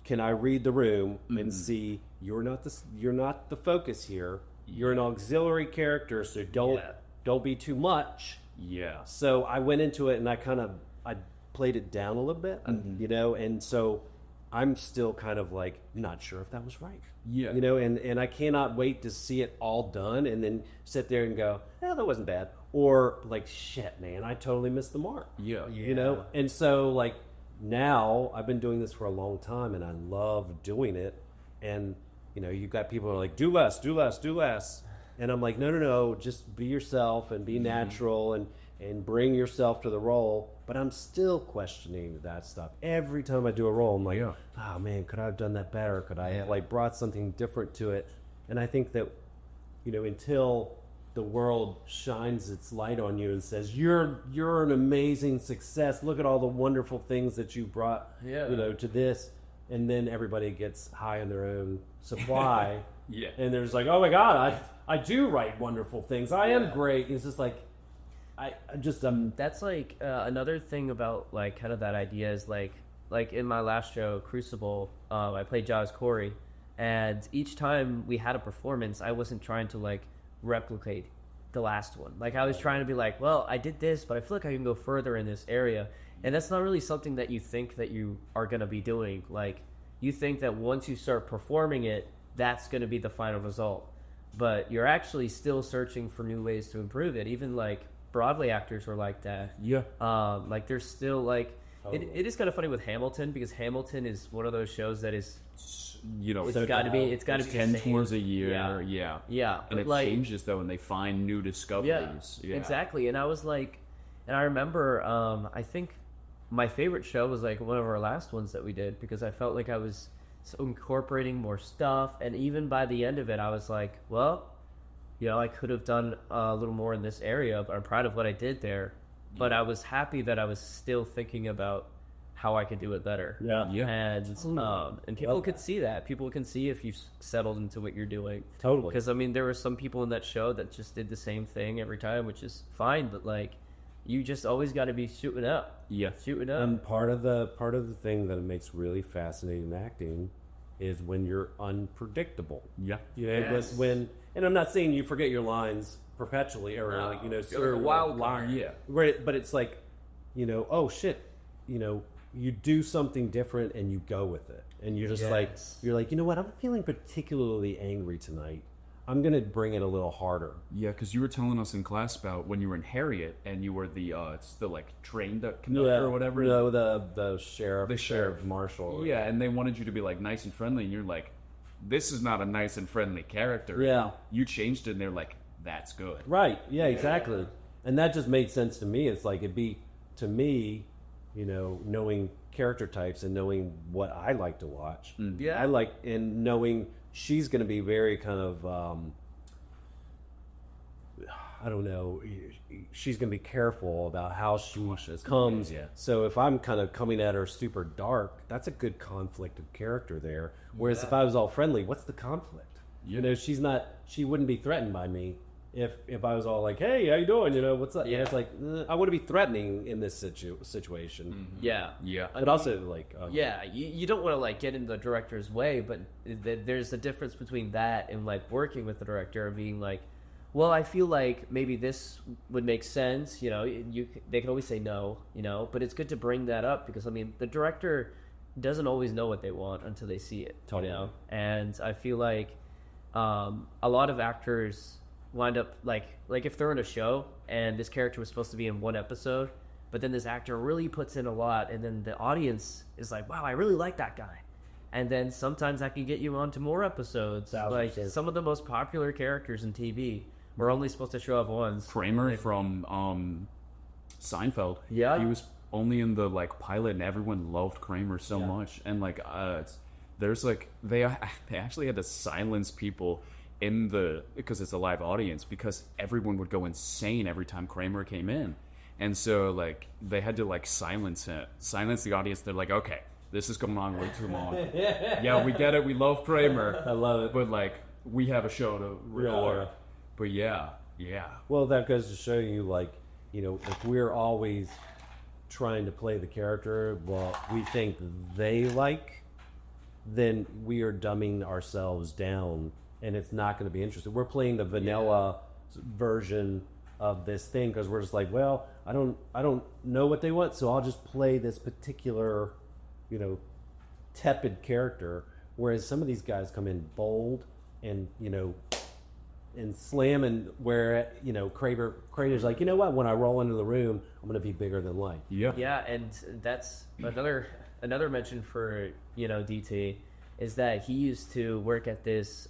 Can I read the room and see you're not the focus here. You're an auxiliary character, so don't be too much. yeah, So I went into it and I played it down a little bit, and so I'm still kind of like not sure if that was right. Yeah. And I cannot wait to see it all done and then sit there and go, that wasn't bad. Or like, shit, man, I totally missed the mark. yeah, And so like now I've been doing this for a long time and I love doing it. And you've got people who are like, do less. And I'm like, no, just be yourself and be natural and bring yourself to the role. But I'm still questioning that stuff. Every time I do a role, I'm like, oh man, could I have done that better? Could I have like brought something different to it? And I think that, until the world shines its light on you and says, you're an amazing success. Look at all the wonderful things that you brought, to this. And then everybody gets high on their own supply. Yeah. And there's like, oh my God, I do write wonderful things. I am great. And it's just like, I just That's like another thing about like kind of that idea is like in my last show, Crucible, I played Jaws Corey, and each time we had a performance, I wasn't trying to like replicate the last one. Like I was trying to be like, well, I did this, but I feel like I can go further in this area. And that's not really something that you think that you are going to be doing. Like you think that once you start performing it, that's going to be the final result. But you're actually still searching for new ways to improve it. Even like Broadway actors are like that. yeah. Like there's still like it is kind of funny with Hamilton, because Hamilton is one of those shows that is it's got to be 10 the same. tours a year. Yeah. And but it like, changes though, and they find new discoveries. Yeah, exactly. And I was like, and I remember I think my favorite show was like one of our last ones that we did, because I felt like I was incorporating more stuff, and even by the end of it I was like, well, I could have done a little more in this area, but I'm proud of what I did there. But I was happy that I was still thinking about how I could do it better. Yeah. And people could see that. People can see if you've settled into what you're doing. Totally. Because I mean, there were some people in that show that just did the same thing every time, which is fine. But like, you just always got to be shooting up. Yeah. Shooting up. And part of the thing that makes really fascinating acting is when you're unpredictable. Yeah. But when, and I'm not saying you forget your lines perpetually or like you're like a wild card. Yeah. Right, but it's like, oh shit, you do something different and you go with it, and you're just like, you're like, you know what, I'm feeling particularly angry tonight. I'm gonna bring it a little harder. Yeah, because you were telling us in class about when you were in Harriet and you were the like train conductor or whatever. No, the sheriff, The sheriff. marshal. Yeah, and they wanted you to be like nice and friendly, and you're like, this is not a nice and friendly character. Yeah. You changed it, and they're like, that's good. Right. Yeah, exactly. And that just made sense to me. It's like it'd be, to me, knowing character types and knowing what I like to watch. Yeah. I like, and knowing she's going to be very kind of, I don't know, she's going to be careful about how she comes. Yeah. So if I'm kind of coming at her super dark, that's a good conflict of character there. Whereas if I was all friendly, what's the conflict? Yeah. She wouldn't be threatened by me if I was all like, hey, how you doing? What's up? Yeah. It's like, I want to be threatening in this situation. Yeah. Yeah. But also like, Yeah, you don't want to like get in the director's way, but there's a difference between that and like working with the director and being like, well, I feel like maybe this would make sense. They can always say no, but it's good to bring that up, because I mean, the director doesn't always know what they want until they see it. Totally. And I feel like a lot of actors wind up like if they're in a show and this character was supposed to be in one episode, but then this actor really puts in a lot, and then the audience is like, wow, I really like that guy. And then sometimes that can get you onto more episodes. 1,000%. Like some of the most popular characters in TV were only supposed to show up once. Kramer from Seinfeld. Yeah. He was only in the like pilot, and everyone loved Kramer so much. And like, there's like they actually had to silence people because it's a live audience, because everyone would go insane every time Kramer came in, and so like they had to like silence the audience. They're like, okay, this is going on way too long. Yeah, we get it. We love Kramer. I love it. But like, we have a show to record. Yeah. But yeah. Well, that goes to show you, like, you know, if we're always trying to play the character what we think they like, then we are dumbing ourselves down, and it's not going to be interesting. We're playing the vanilla version of this thing because we're just like, well, I don't know what they want, so I'll just play this particular, you know, tepid character. Whereas some of these guys come in bold and, you know, and slam, and where, you know, Kramer's like, you know what, when I roll into the room, I'm going to be bigger than life. Yeah, and that's another mention for, you know, DT is that he used to work at this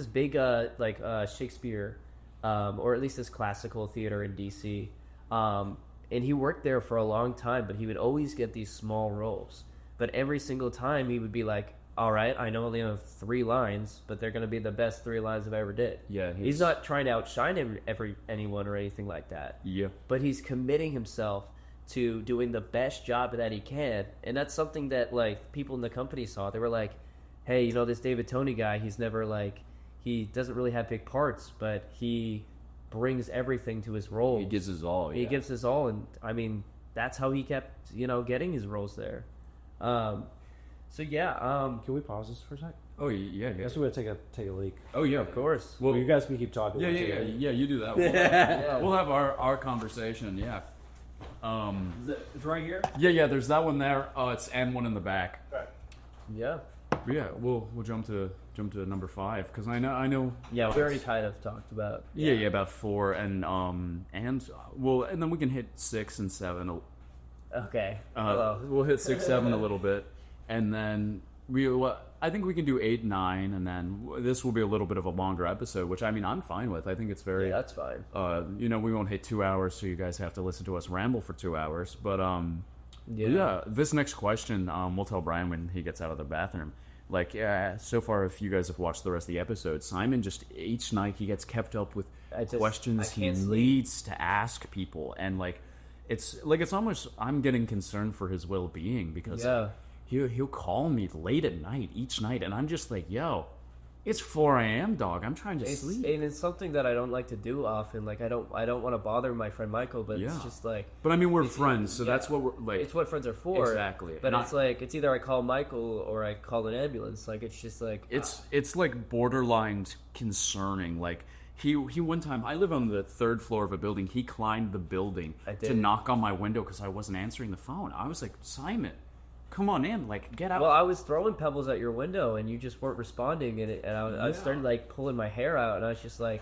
big Shakespeare, or at least this classical theater in DC, and he worked there for a long time, but he would always get these small roles. But every single time he would be like, all right, I know I only have 3 lines, but they're going to be the best 3 lines I've ever did. Yeah, he's not trying to outshine anyone or anything like that. Yeah. But he's committing himself to doing the best job that he can. And that's something that, like, people in the company saw. They were like, hey, you know, this David Tony guy, he doesn't really have big parts, but he brings everything to his role. He gives his all. He gives his all. And, I mean, that's how he kept, you know, getting his roles there. So yeah, Can we pause this for a sec? Oh yeah. I guess we're gonna take a leak. Oh yeah, of course. Well, you guys can keep talking. Yeah. You do that. We'll have our conversation. Yeah. It's right here. Yeah. There's that one there. Oh, it's and one in the back. Yeah. But yeah, we'll jump to number 5 because I know. Yeah, we already kind of talked about. Yeah, about 4 and then we can hit 6 and 7. Okay. We'll hit 6, 7 a little bit, and then I think we can do 8, 9, and then this will be a little bit of a longer episode, which I mean I'm fine with. I think it's very. Yeah, that's fine. You know, we won't hit 2 hours, so you guys have to listen to us ramble for 2 hours. But this next question, we'll tell Brian when he gets out of the bathroom. Like, so far, if you guys have watched the rest of the episode, Simon just each night he gets kept up with questions he needs to ask people, and like. It's almost I'm getting concerned for his well-being because he'll call me late at night each night, and I'm just like, yo, it's 4 a.m. dog. I'm trying to sleep. And it's something that I don't like to do often. Like I don't want to bother my friend Michael, but it's just like. But I mean, we're friends, so that's what we're like. It's what friends are for. Exactly. But it's like it's either I call Michael or I call an ambulance. Like it's just like it's like borderline concerning. Like. He one time, I live on the 3rd floor of a building. He climbed the building to knock on my window because I wasn't answering the phone. I was like, Simon, come on in, like get out. Well, I was throwing pebbles at your window and you just weren't responding, and I started like pulling my hair out, and I was just like,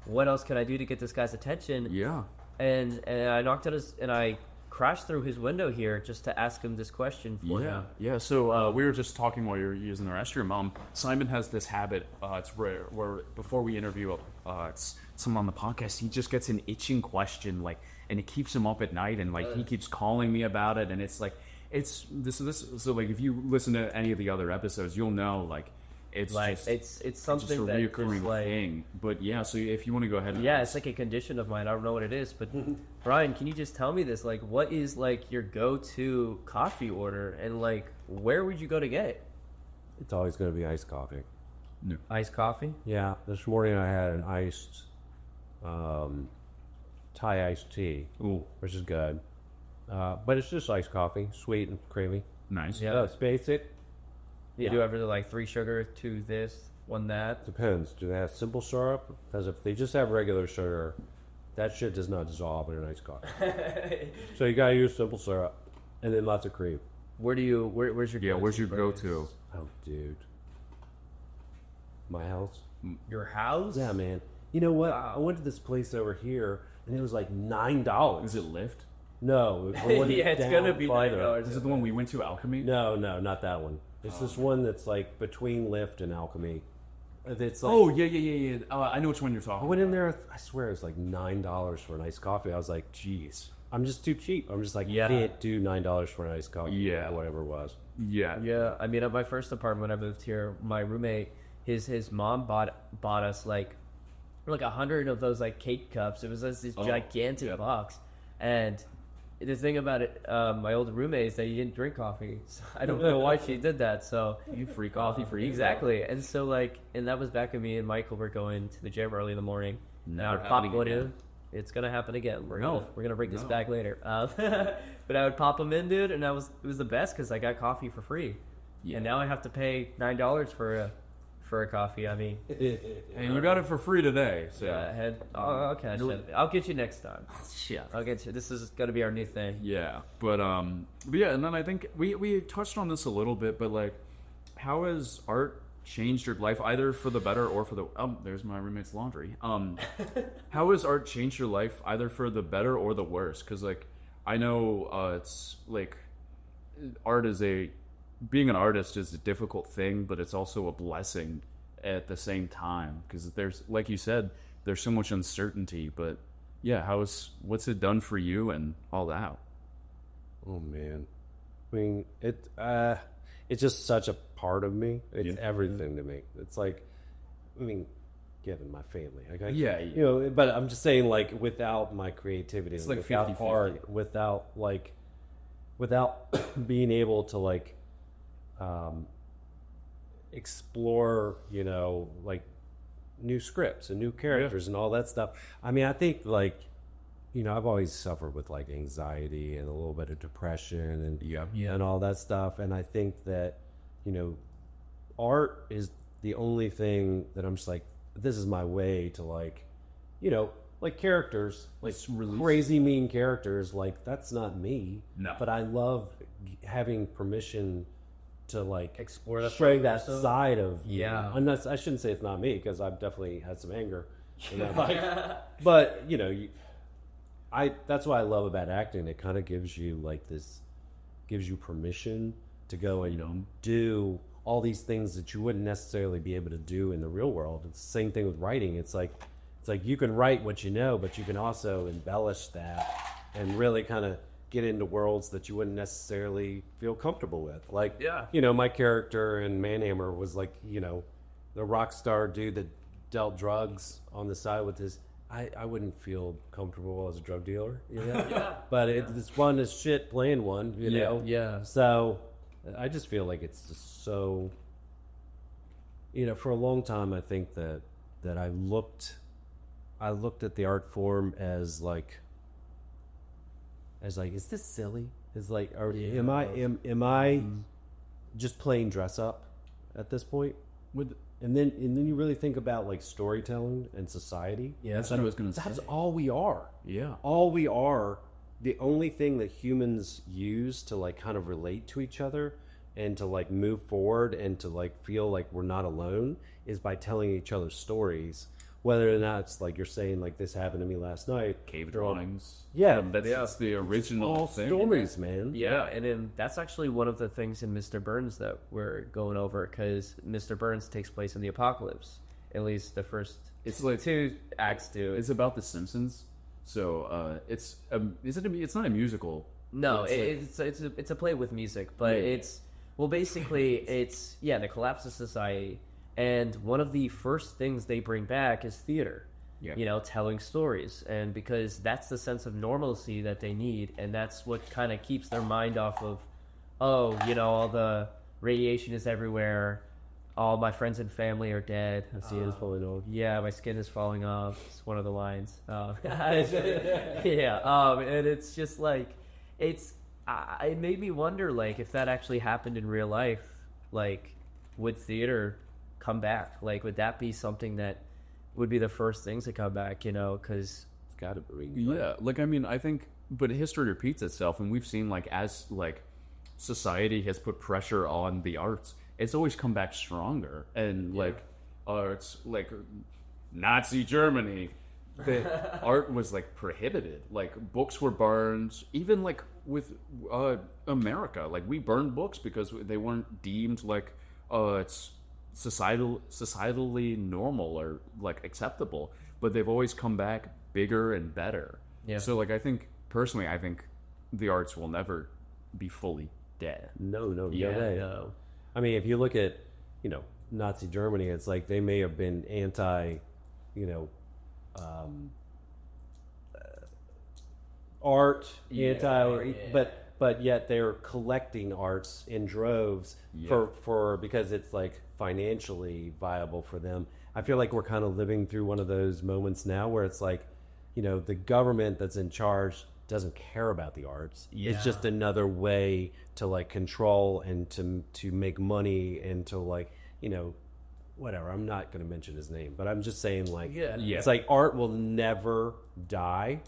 what else can I do to get this guy's attention? Yeah. And I knocked on his, and I crashed through his window here just to ask him this question for him. Yeah. So we were just talking while you were using the restroom. Simon has this habit. It's rare where before we interview it's someone on the podcast, he just gets an itching question, like, and it keeps him up at night, and like he keeps calling me about it, and it's like it's this. So like if you listen to any of the other episodes, you'll know like. It's like just, it's something just a that recurring like, thing. But yeah, so if you want to go ahead, it's like a condition of mine. I don't know what it is, but Brian, can you just tell me this? Like, what is like your go-to coffee order, and like where would you go to get it? It's always going to be iced coffee. No. Iced coffee? Yeah. This morning I had an iced Thai iced tea, which is good. But it's just iced coffee, sweet and creamy. Nice. Yeah, So it's basic. You do ever like 3 sugar, 2 this, 1 that? Depends. Do they have simple syrup? Because if they just have regular sugar, that shit does not dissolve in an iced coffee. So you gotta use simple syrup, and then lots of cream. Where's your Where's your go-to? Oh, dude. My house? Your house? Yeah, man. You know what? I went to this place over here, and it was like $9. Is it Lyft? No, we're going Yeah, it's down gonna be farther. $9. Is it the one we went to, Alchemy? No, not that one. It's this one that's like between Lyft and Alchemy. It's like, Oh, yeah. I know which one you're I talking went in there. I swear it was like $9 for an iced coffee. I was like, "Jeez, I'm just too cheap." I'm just like, Yeah. can't do $9 for an iced coffee. Yeah. or whatever it was. Yeah. Yeah, I mean, at my first apartment when I moved here, my roommate, his mom bought us like 100 of those like cake cups. It was this gigantic yeah. box, and the thing about it, my old roommate is that he didn't drink coffee. So I don't know why she did that. So You free coffee for you. exactly, and so and that was back when me and Michael were going to the gym early in the morning. Never and I would pop happening one again. in. It's gonna happen again. We're No. gonna bring this No. back later. But I would pop them in, dude, and it was the best because I got coffee for free. Yeah. And now I have to pay $9 for a coffee. I mean, And we got it for free today. So I'll catch it. I'll get you next time. yeah. I'll get you. This is gonna be our new thing. Yeah, but yeah, and then I think we touched on this a little bit, but like, how has art changed your life, either for the better or for the there's my roommate's laundry. How has art changed your life, either for the better or the worse? Because like, I know it's like, being an artist is a difficult thing, but it's also a blessing at the same time, because there's, like you said, there's so much uncertainty. But yeah, what's it done for you and all that? Oh man, I mean it's just such a part of me. It's everything to me. It's like, I mean, given my family, like Yeah. you know. But I'm just saying, like, without my creativity, It's like without 50-50. art, without being able to like explore, you know, like new scripts and new characters and all that stuff. I mean, I think, like, you know, I've always suffered with like anxiety and a little bit of depression and all that stuff. And I think that, you know, art is the only thing that I'm just like, this is my way to, like, you know, like characters, like crazy mean characters, like that's not me. No. But I love having permission to like Explore that show part that of yourself. side of Yeah. And I shouldn't say it's not me, because I've definitely had some anger in that life. But you know, that's what I love about acting. It kind of gives you permission to go and do all these things that you wouldn't necessarily be able to do in the real world. It's the same thing with writing. It's like you can write what you know, but you can also embellish that and really kind of get into worlds that you wouldn't necessarily feel comfortable with. Like, you know, my character in Manhammer was like, you know, the rock star dude that dealt drugs on the side with his... I wouldn't feel comfortable as a drug dealer, you know? But it's fun as shit playing one, you know? Yeah. So I just feel like it's just so... You know, for a long time, I think that I looked at the art form as like, is this silly? Is like, am I just playing dress up at this point? And then you really think about like storytelling and society. Yeah, That's what I was gonna say. That's all we are. Yeah. All we are. The only thing that humans use to like kind of relate to each other and to like move forward and to like feel like we're not alone is by telling each other stories. Whether or not it's like you're saying, like, this happened to me last night. Cave drawings. Yeah. That's the original All thing. stories, man. Yeah, and then that's actually one of the things in Mr. Burns that we're going over, because Mr. Burns takes place in the apocalypse. At least the first It's like 2 acts do. It's about The Simpsons. So it's not a musical. No, It's it's a play with music, but basically it's the collapse of society, and one of the first things they bring back is theater. Yeah. You know, telling stories, and because that's the sense of normalcy that they need, and that's what kind of keeps their mind off of, oh, you know, all the radiation is everywhere, all my friends and family are dead. I see it falling off. Yeah, my skin is falling off. It's one of the lines. And it's just like, it made me wonder, like, if that actually happened in real life, like, would theater come back? Like, would that be something that would be the first things to come back, you know? Because It's got to be. Yeah, like, I mean, I think, but history repeats itself, and we've seen, like, as, like, society has put pressure on the arts, it's always come back stronger. And, like, it's, like, Nazi Germany, the art was like prohibited. Like books were burned, even like with America. Like we burned books because they weren't deemed like it's societally normal or like acceptable. But they've always come back bigger and better. Yeah. So like I think the arts will never be fully dead. No, Yeah. no. I mean, if you look at, Nazi Germany, it's like they may have been anti, art, but yet they're collecting arts in droves for because it's like financially viable for them. I feel like we're kind of living through one of those moments now where it's like, the government that's in charge doesn't care about the arts. It's just another way to like control and to make money and to like, whatever. I'm not going to mention his name, but I'm just saying like, it's like art will never die,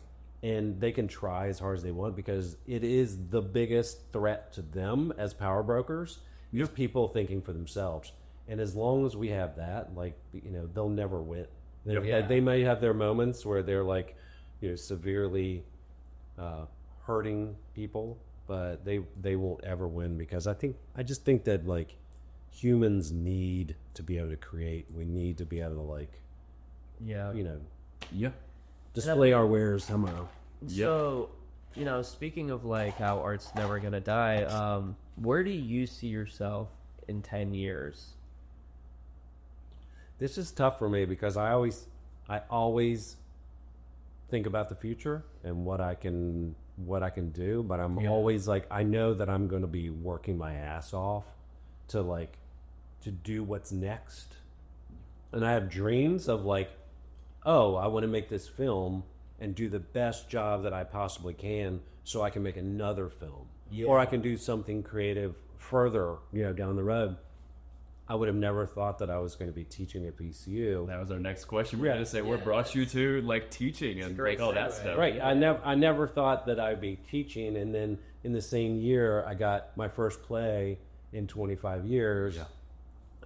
and they can try as hard as they want because it is the biggest threat to them as power brokers. You have people thinking for themselves. And as long as we have that, like, they'll never win. They may have their moments where they're like, severely hurting people, but they won't ever win because I just think that like humans need to be able to create. We need to be able to like, display our wares somehow. So, speaking of like how art's never gonna die, where do you see yourself in 10 years? This is tough for me because I always think about the future and what I can do, but I'm always like, I know that I'm going to be working my ass off to do what's next. And I have dreams of like, oh, I want to make this film and do the best job that I possibly can so I can make another film. Or I can do something creative further, down the road. I would have never thought that I was going to be teaching at VCU. That was our next question. We're going to say, what brought you to like teaching and like all that stuff? Right. I never thought that I'd be teaching, and then in the same year, I got my first play in 25 years. Yeah.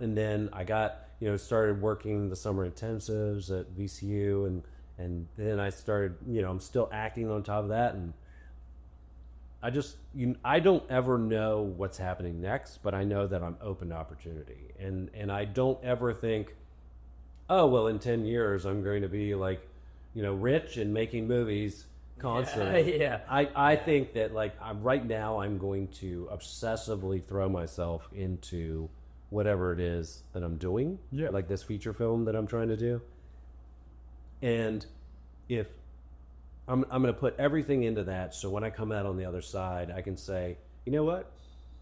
And then I got, started working the summer intensives at VCU, and then I started, I'm still acting on top of that, and I don't ever know what's happening next, but I know that I'm open to opportunity, and I don't ever think, oh well, in 10 years I'm going to be like, rich and making movies constantly. I think that like right now I'm going to obsessively throw myself into whatever it is that I'm doing, like this feature film that I'm trying to do, and if I'm going to put everything into that, so when I come out on the other side, I can say, you know what?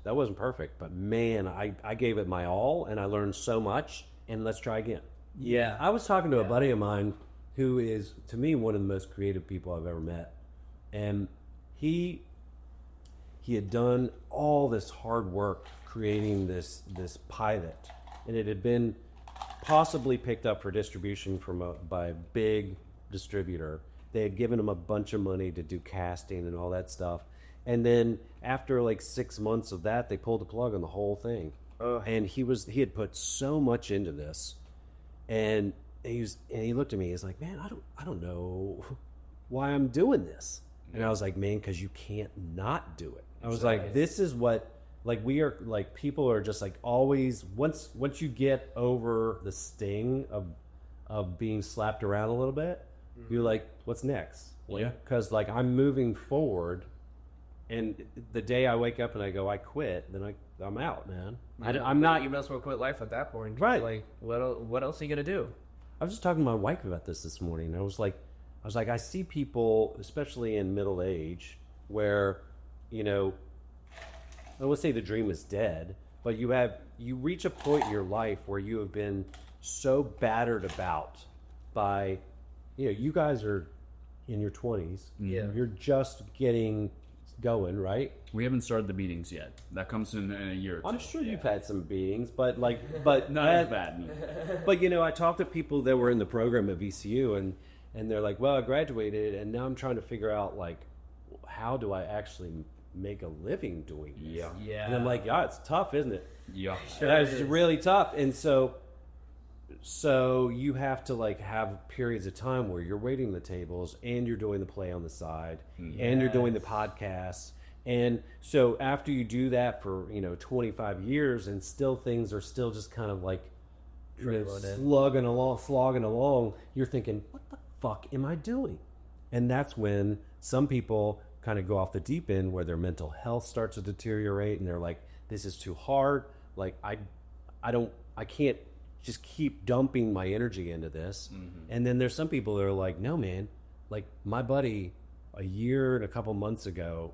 That wasn't perfect, but man, I gave it my all, and I learned so much, and let's try again. Yeah. I was talking to a buddy of mine who is, to me, one of the most creative people I've ever met. And he had done all this hard work creating this pilot, and it had been possibly picked up for distribution by a big distributor. They had given him a bunch of money to do casting and all that stuff. And then after like 6 months of that, they pulled the plug on the whole thing. And he had put so much into this. And he looked at me, he's like, man, I don't know why I'm doing this. And I was like, man, because you can't not do it. I was like, this is what, like, we are, like, people are just like always, once you get over the sting of being slapped around a little bit, you're like, what's next? Because like I'm moving forward, and the day I wake up and I go, I quit, then I'm out, man. I'm not. You might as well quit life at that point, right? Like, what else are you gonna do? I was just talking to my wife about this morning. I was like, I see people, especially in middle age, where, I would say the dream is dead, but you reach a point in your life where you have been so battered about by, you guys are in your 20s. Yeah. You're just getting going, right? We haven't started the meetings yet. That comes in a year or two. I'm sure you've had some beatings, but not as bad. But I talked to people that were in the program at VCU, and they're like, well, I graduated, and now I'm trying to figure out like, how do I actually make a living doing this? Yeah. And I'm like, it's tough, isn't it? Yeah. It's really tough. And so So you have to like have periods of time where you're waiting the tables and you're doing the play on the side and you're doing the podcasts. And so after you do that for, 25 years and still things are still just kind of like slogging along, you're thinking, what the fuck am I doing? And that's when some people kind of go off the deep end where their mental health starts to deteriorate and they're like, this is too hard. Like I can't just keep dumping my energy into this. And then there's some people that are like, no, man, like my buddy a year and a couple months ago,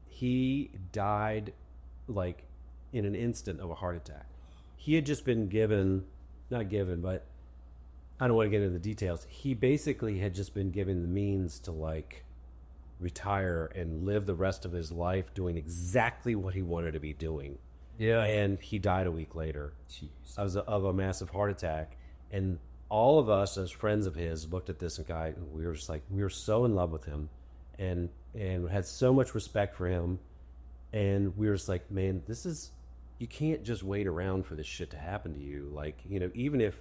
he died like in an instant of a heart attack. He had just been not given, but I don't want to get into the details. He basically had just been given the means to like retire and live the rest of his life doing exactly what he wanted to be doing. Yeah. And he died a week later of a massive heart attack. And all of us as friends of his looked at this guy and we were just like, we were so in love with him and had so much respect for him. And we were just like, man, you can't just wait around for this shit to happen to you. Like, even if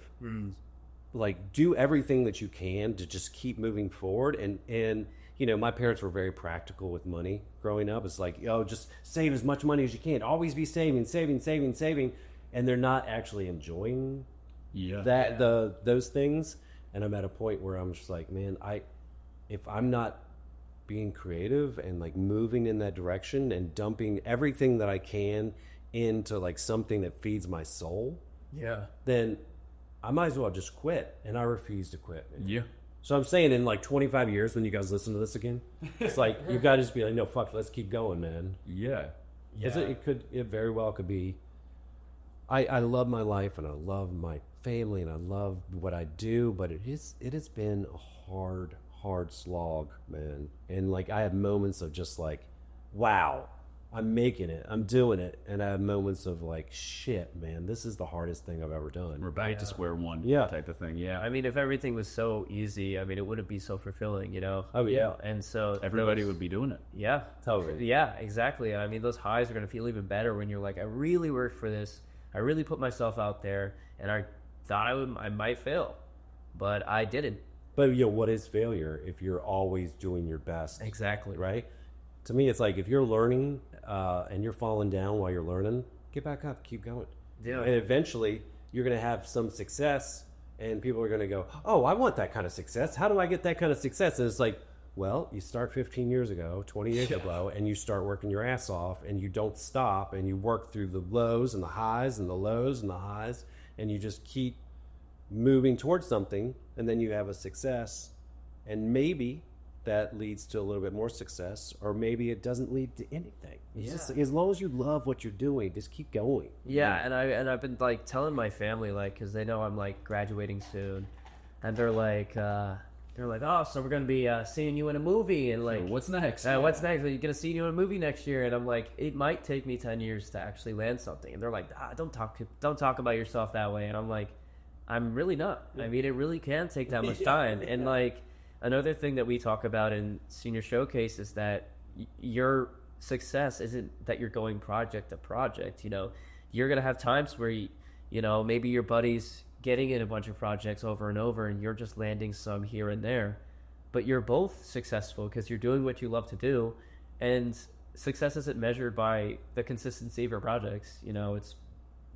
like do everything that you can to just keep moving forward. And my parents were very practical with money growing up. It's like, just save as much money as you can. Always be saving. And they're not actually enjoying those things. And I'm at a point where I'm just like, man, if I'm not being creative and like moving in that direction and dumping everything that I can into like something that feeds my soul, then I might as well just quit. And I refuse to quit, man. Yeah. So I'm saying in like 25 years when you guys listen to this again, it's like you gotta just be like, no, fuck, let's keep going, man. Yeah. It very well could be. I love my life and I love my family and I love what I do, but it has been a hard slog, man. And like I have moments of just like, wow, I'm making it, I'm doing it, and I have moments of like, shit, man, this is the hardest thing I've ever done. We're back to square one type of thing. Yeah. I mean, if everything was so easy, I mean, it wouldn't be so fulfilling, Oh, yeah. And so Everybody would be doing it. Yeah. Totally. Yeah, exactly. I mean, those highs are going to feel even better when you're like, I really worked for this. I really put myself out there, and I thought I might fail, but I didn't. But what is failure if you're always doing your best? Exactly. Right? To me, it's like if you're learning and you're falling down while you're learning, get back up, keep going. Yeah. And eventually, you're going to have some success, and people are going to go, oh, I want that kind of success. How do I get that kind of success? And it's like, well, you start 15 years ago, 20 years ago, and you start working your ass off, and you don't stop, and you work through the lows and the highs and the lows and the highs, and you just keep moving towards something, and then you have a success, and maybe that leads to a little bit more success, or maybe it doesn't lead to anything. It's just, as long as you love what you're doing, just keep going. Yeah, and I've been like telling my family, like, because they know I'm like graduating soon, and they're like, oh, so we're gonna be seeing you in a movie, and like, What's next? What's next? Are you gonna see you in a movie next year? And I'm like, it might take me 10 years to actually land something. And they're like, don't talk about yourself that way. And I'm like, I'm really not. I mean, it really can take that much time. And like, another thing that we talk about in Senior Showcase is that your success isn't that you're going project to project. You're gonna have times where maybe your buddies getting in a bunch of projects over and over, and you're just landing some here and there, but you're both successful because you're doing what you love to do, and success isn't measured by the consistency of your projects. It's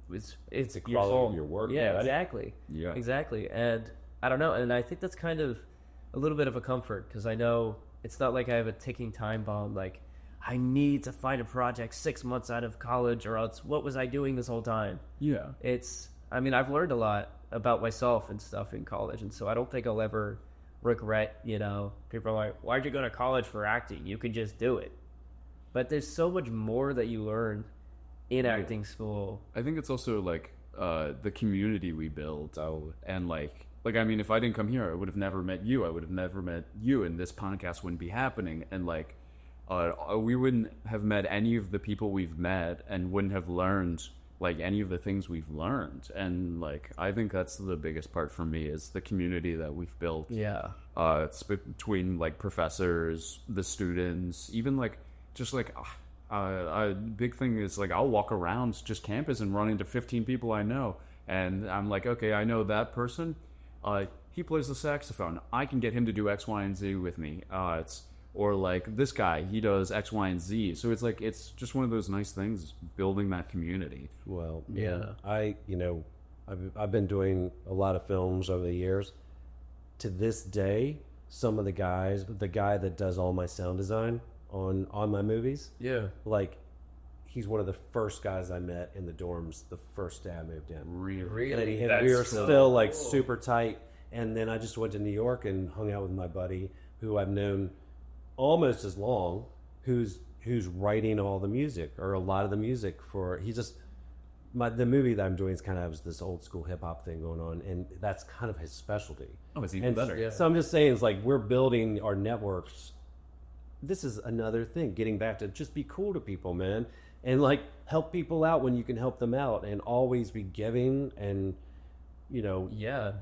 the your quality soul. of your work. Yeah, exactly. Yeah. Exactly. And I don't know, and I think that's kind of a little bit of a comfort because I know it's not like I have a ticking time bomb. Like, I need to find a project 6 months out of college, or else what was I doing this whole time? Yeah. I mean, I've learned a lot about myself and stuff in college, and so I don't think I'll ever regret, people are like, why'd you go to college for acting? You could just do it. But there's so much more that you learn in acting school. I think it's also like the community we built, and like I mean, if I didn't come here, I would have never met you. I would have never met you, and this podcast wouldn't be happening. And like, we wouldn't have met any of the people we've met, and wouldn't have learned like any of the things we've learned. And like, I think that's the biggest part for me is the community that we've built. Yeah. It's between like professors, the students, even like just like a big thing is like I'll walk around just campus and run into 15 people I know, and I'm like, okay, I know that person. He plays the saxophone. I can get him to do X, Y, and Z with me. Or like this guy, he does X, Y, and Z. So it's like it's just one of those nice things, building that community. Well, yeah, I've been doing a lot of films over the years. To this day, some of the guy that does all my sound design on my movies, like he's one of the first guys I met in the dorms the first day I moved in. Really? And we were still like super tight. And then I just went to New York and hung out with my buddy who I've known almost as long, who's writing all the music or a lot of the music for. The movie that I'm doing is kind of this old school hip hop thing going on, and that's kind of his specialty. Oh, it's even better. Yeah. So I'm just saying, it's like we're building our networks. This is another thing, getting back to just be cool to people, man, and like help people out when you can help them out, and always be giving and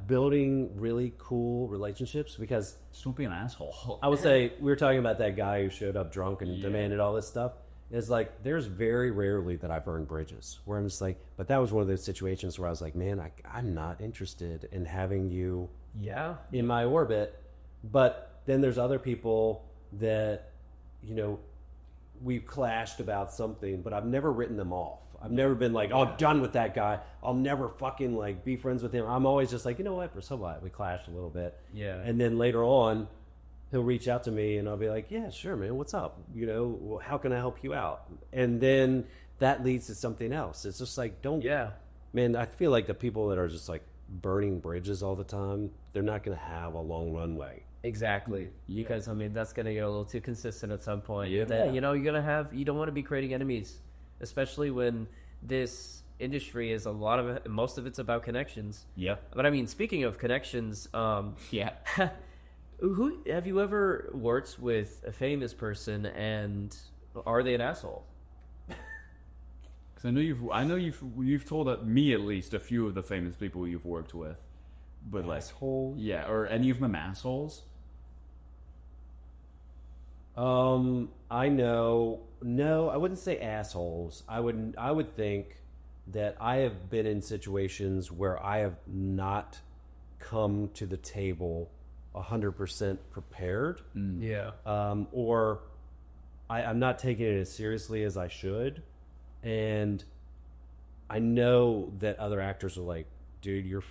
building really cool relationships. Because Just don't be an asshole. I would say, we were talking about that guy who showed up drunk and demanded all this stuff. It's like, there's very rarely that I've burned bridges where I'm just like, but that was one of those situations where I was like, man, I'm not interested in having you in my orbit. But then there's other people that, we've clashed about something, but I've never written them off. I've never been like, oh, done with that guy. I'll never fucking like be friends with him. I'm always just like, you know what, so what? We clashed a little bit. Yeah. And then later on, he'll reach out to me and I'll be like, yeah, sure, man, what's up? How can I help you out? And then that leads to something else. It's just like, man, I feel like the people that are just like burning bridges all the time, they're not going to have a long runway. Exactly. Because, that's going to get a little too consistent at some point. Yeah. That, you don't want to be creating enemies, especially when this industry is most of it's about connections. Yeah. But speaking of connections, who have you ever worked with a famous person, and are they an asshole? Because I know you've told me at least a few of the famous people you've worked with, but Asshole? yeah, or any of them assholes. I know. No, I wouldn't say assholes. I would think that I have been in situations where I have not come to the table 100% prepared. Yeah. Or I'm not taking it as seriously as I should. And I know that other actors are like, dude, you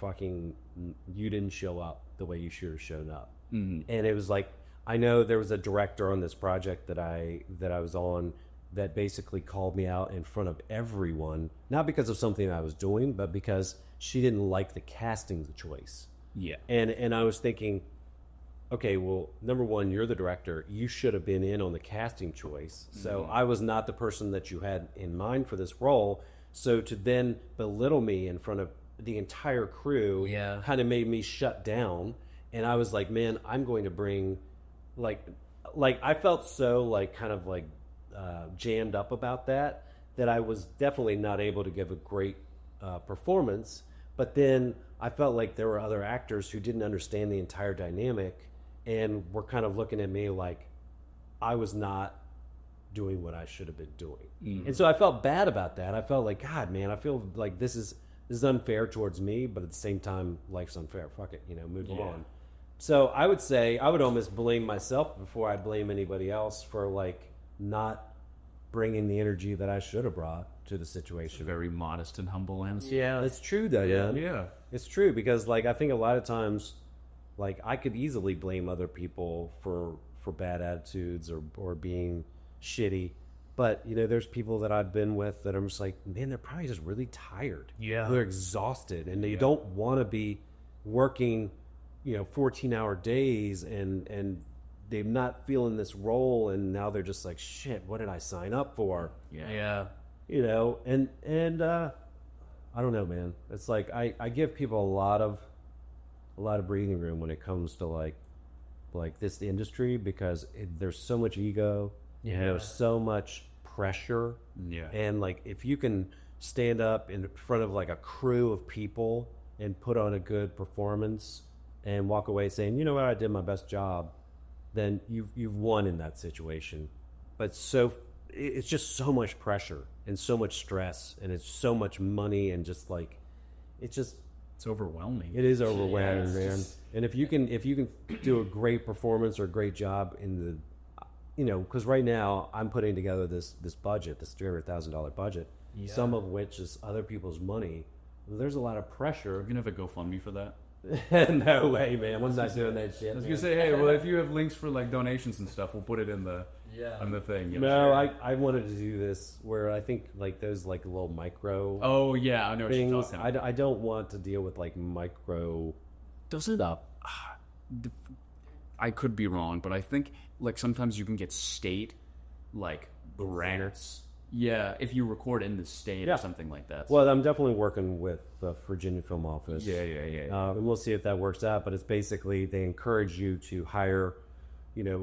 didn't show up the way you should have shown up. Mm-hmm. And it was like, I know there was a director on this project that I was on that basically called me out in front of everyone, not because of something I was doing, but because she didn't like the casting choice. Yeah. And I was thinking, okay, well, number one, you're the director. You should have been in on the casting choice. So I was not the person that you had in mind for this role. So to then belittle me in front of the entire crew kind of made me shut down. And I was like, man, I'm going to bring, like I felt so like kind of like jammed up about that I was definitely not able to give a great performance. But then I felt like there were other actors who didn't understand the entire dynamic and were kind of looking at me like I was not doing what I should have been doing. Mm-hmm. And so I felt bad about that. I felt like, God, man, I feel like this is unfair towards me, but at the same time, life's unfair. Fuck it, move on. So I would say I would almost blame myself before I blame anybody else for like not bringing the energy that I should have brought to the situation. Very modest and humble answer. Yeah, it's true though. Yeah. It's true because like I think a lot of times, like I could easily blame other people for bad attitudes or being shitty, but there's people that I've been with that I'm just like, man, they're probably just really tired. Yeah, they're exhausted and they don't want to be working 14-hour days and they're not feeling this role, and now they're just like, shit, what did I sign up for? Yeah. And I don't know, man. It's like I give people a lot of breathing room when it comes to like this industry because there's so much ego, so much pressure, and like if you can stand up in front of like a crew of people and put on a good performance and walk away saying, you know what, I did my best job, then you've won in that situation. But it's just so much pressure and so much stress and it's so much money and just like it's just It's overwhelming. it is overwhelming, it's man. And if you can do a great performance or a great job in the, because right now I'm putting together this budget, this $300,000 budget, some of which is other people's money. There's a lot of pressure. We're gonna have a GoFundMe for that. No way, man. I'm not doing that shit. I was man. gonna say, hey, well, if you have links for like donations and stuff, we'll put it in the thing. No, I wanted to do this where I think like those like little micro Oh yeah, I know what you're things. talking about. I don't want to deal with like micro stuff. I could be wrong, but I think like sometimes you can get state like grants. Yeah, if you record in the state Yeah. or something like that. Well, I'm definitely working with the Virginia Film Office. yeah. And we'll see if that works out. But it's basically they encourage you to hire,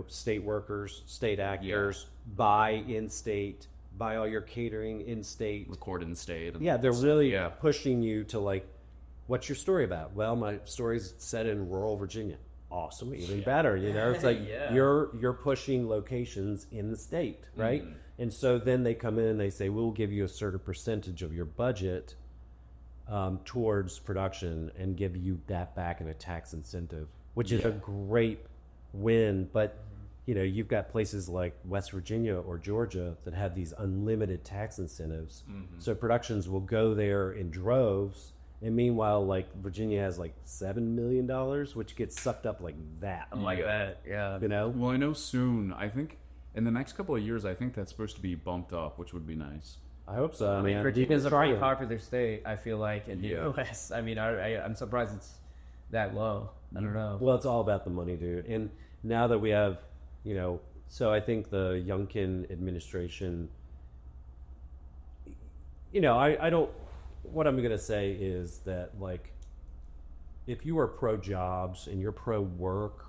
state workers, state actors, buy in state, buy all your catering in state. Record in the state. And Yeah, they're really Yeah. pushing you to like, what's your story about? Well, my story's set in rural Virginia. Awesome, even better. It's like Yeah. you're pushing locations in the state, right? And so then they come in and they say, we'll give you a certain percentage of your budget towards production and give you that back in a tax incentive, which is a great win. But you've got places like West Virginia or Georgia that have these unlimited tax incentives. So productions will go there in droves. And meanwhile, like Virginia has like $7 million, which gets sucked up like that. Like that, yeah. Well, I know soon. I think in the next couple of years, I think that's supposed to be bumped up, which would be nice. I hope so. I mean, Virginia's a pretty trying. popular state, I feel like, in the Yeah. U.S. I mean, I'm surprised it's that low. I don't know. Well, it's all about the money, dude. And now that we have, so I think the Youngkin administration, I don't. What I'm going to say is that, like, if you are pro jobs and you're pro work,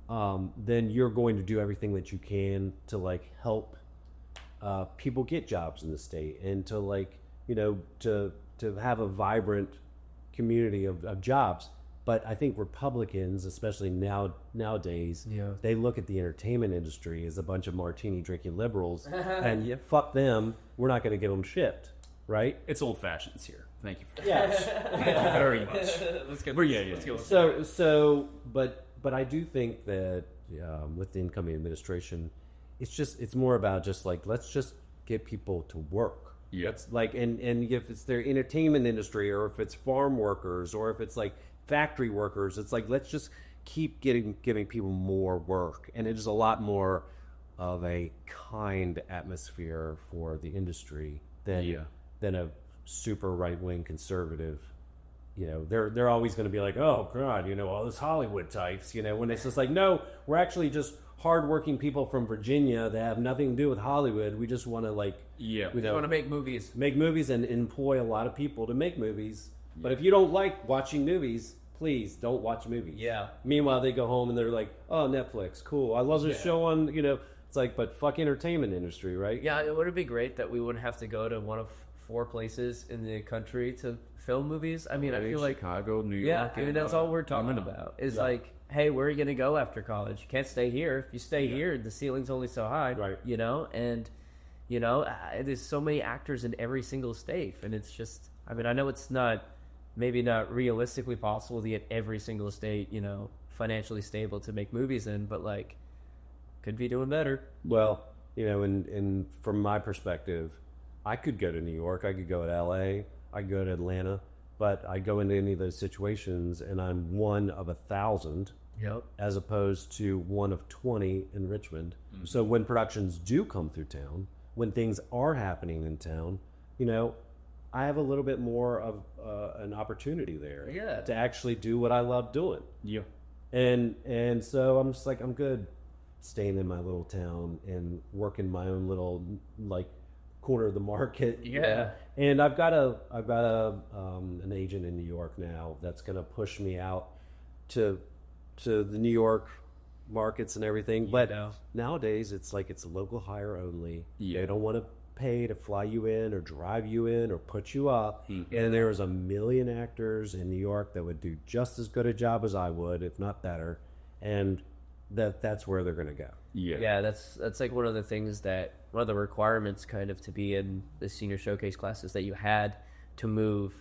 then you're going to do everything that you can to like help people get jobs in the state and to like to have a vibrant community of jobs. But I think Republicans, especially nowadays, they look at the entertainment industry as a bunch of martini drinking liberals, and fuck them. We're not going to give them shit. Right? It's old fashions here. Thank you for that. Yes. Thank you very much. Let's get. But yeah. Let's go. But I do think that with the incoming administration, it's more about just like let's just get people to work. Yeah. It's like and if it's their entertainment industry or if it's farm workers or if it's like factory workers, it's like let's just keep giving people more work, and it is a lot more of a kind atmosphere for the industry than a super right-wing conservative. They're always going to be like, oh God, all this Hollywood types, when it's just like, no, we're actually just hardworking people from Virginia that have nothing to do with Hollywood. We just want to We want to make movies. make movies and employ a lot of people to make movies. But if you don't like watching movies, please don't watch movies. Yeah. Meanwhile, they go home and they're like, oh, Netflix, cool. I love this show on, it's like, but fuck entertainment industry, right? Yeah, it would be great that we wouldn't have to go to one of 4 places in the country to film movies. I mean, I feel like Chicago, New York. yeah, I mean that's all we're talking about. Is like, hey, where are you gonna go after college? You can't stay here. If you stay here, the ceiling's only so high, Right. And there's so many actors in every single state, and it's just. I mean, I know it's maybe not realistically possible to get every single state, financially stable to make movies in, but like, could be doing better. Well, and from my perspective, I could go to New York, I could go to LA, I could go to Atlanta, but I go into any of those situations and I'm one of 1,000 Yep. as opposed to one of 20 in Richmond. So when productions do come through town, when things are happening in town, I have a little bit more of an opportunity there to actually do what I love doing. Yeah. And so I'm just like, I'm good staying in my little town and working my own little like corner of the market. Yeah. And I've got an agent in New York now that's going to push me out to the New York markets and everything. But nowadays it's like it's local hire only. Yeah. They don't want to pay to fly you in or drive you in or put you up. Mm-hmm. And there's a million actors in New York that would do just as good a job as I would, if not better. And that's where they're going to go. Yeah, that's like one of the requirements kind of to be in the senior showcase classes that you had to move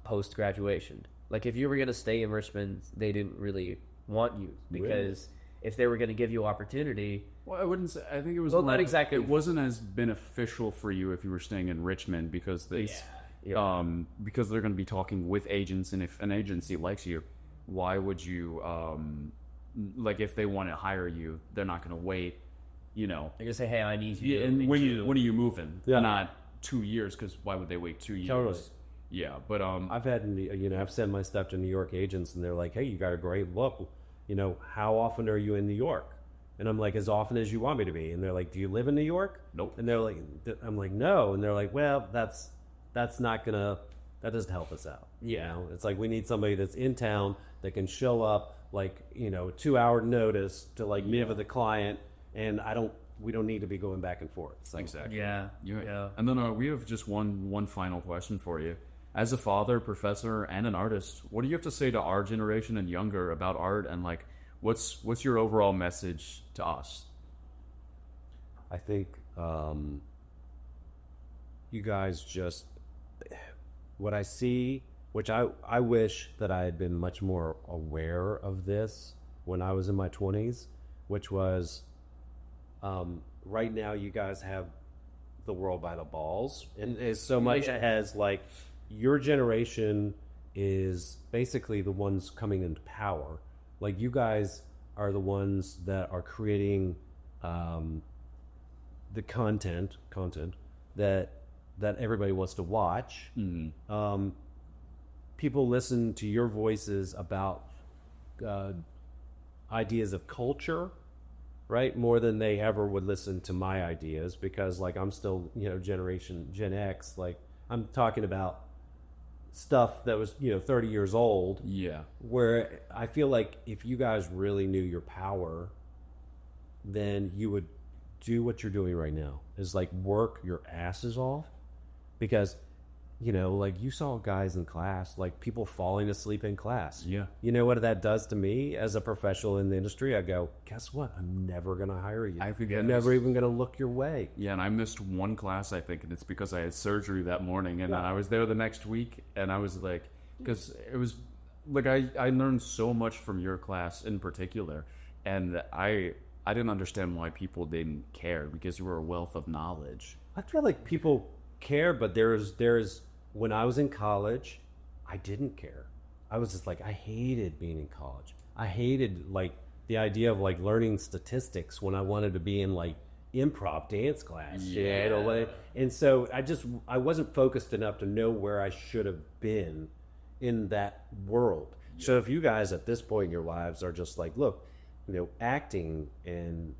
post graduation. Like if you were gonna stay in Richmond, they didn't really want you because if they were gonna give you opportunity. Well, I wouldn't say. I think it was Well, not exactly. It wasn't as beneficial for you if you were staying in Richmond because because they're going to be talking with agents, and if an agency likes you, why would you like if they want to hire you, they're not going to wait. They're gonna say, "Hey, I need you." Yeah, and when are you moving? Yeah. Not 2 years, because why would they wait 2 years? Totally. Yeah, but I've sent my stuff to New York agents, and they're like, "Hey, you got a great look. How often are you in New York?" And I'm like, "As often as you want me to be." And they're like, "Do you live in New York?" Nope. And they're like, "I'm like, no." And they're like, "Well, that doesn't help us out." It's like we need somebody that's in town that can show up 2-hour notice to meet with the client, and we don't need to be going back and forth. So. Exactly. Yeah. And then we have just one final question for you. As a father, professor, and an artist, what do you have to say to our generation and younger about art, and what's your overall message to us? I think you guys just what I see, which I wish that I had been much more aware of this when I was in my 20s, which was right now you guys have the world by the balls, and as so much as your generation is basically the ones coming into power. Like you guys are the ones that are creating the content that everybody wants to watch. Mm-hmm. People listen to your voices about ideas of culture, right? More than they ever would listen to my ideas, because I'm still generation Gen X. I'm talking about stuff that was 30 years old, where I feel like if you guys really knew your power, then you would do what you're doing right now, is work your asses off, because you saw guys in class, people falling asleep in class. You know what that does to me as a professional in the industry? I go, guess what? I'm never going to hire you. I'm never even going to look your way. Yeah, and I missed one class, I think, and it's because I had surgery that morning, and I was there the next week, and I was because it was I learned so much from your class in particular, and I didn't understand why people didn't care, because you were a wealth of knowledge. I feel like people care, but there's when I was in college, I didn't care. I was just I hated being in college. I hated the idea of learning statistics when I wanted to be in improv dance class. And so I wasn't focused enough to know where I should have been in that world. So if you guys at this point in your lives are just look, acting and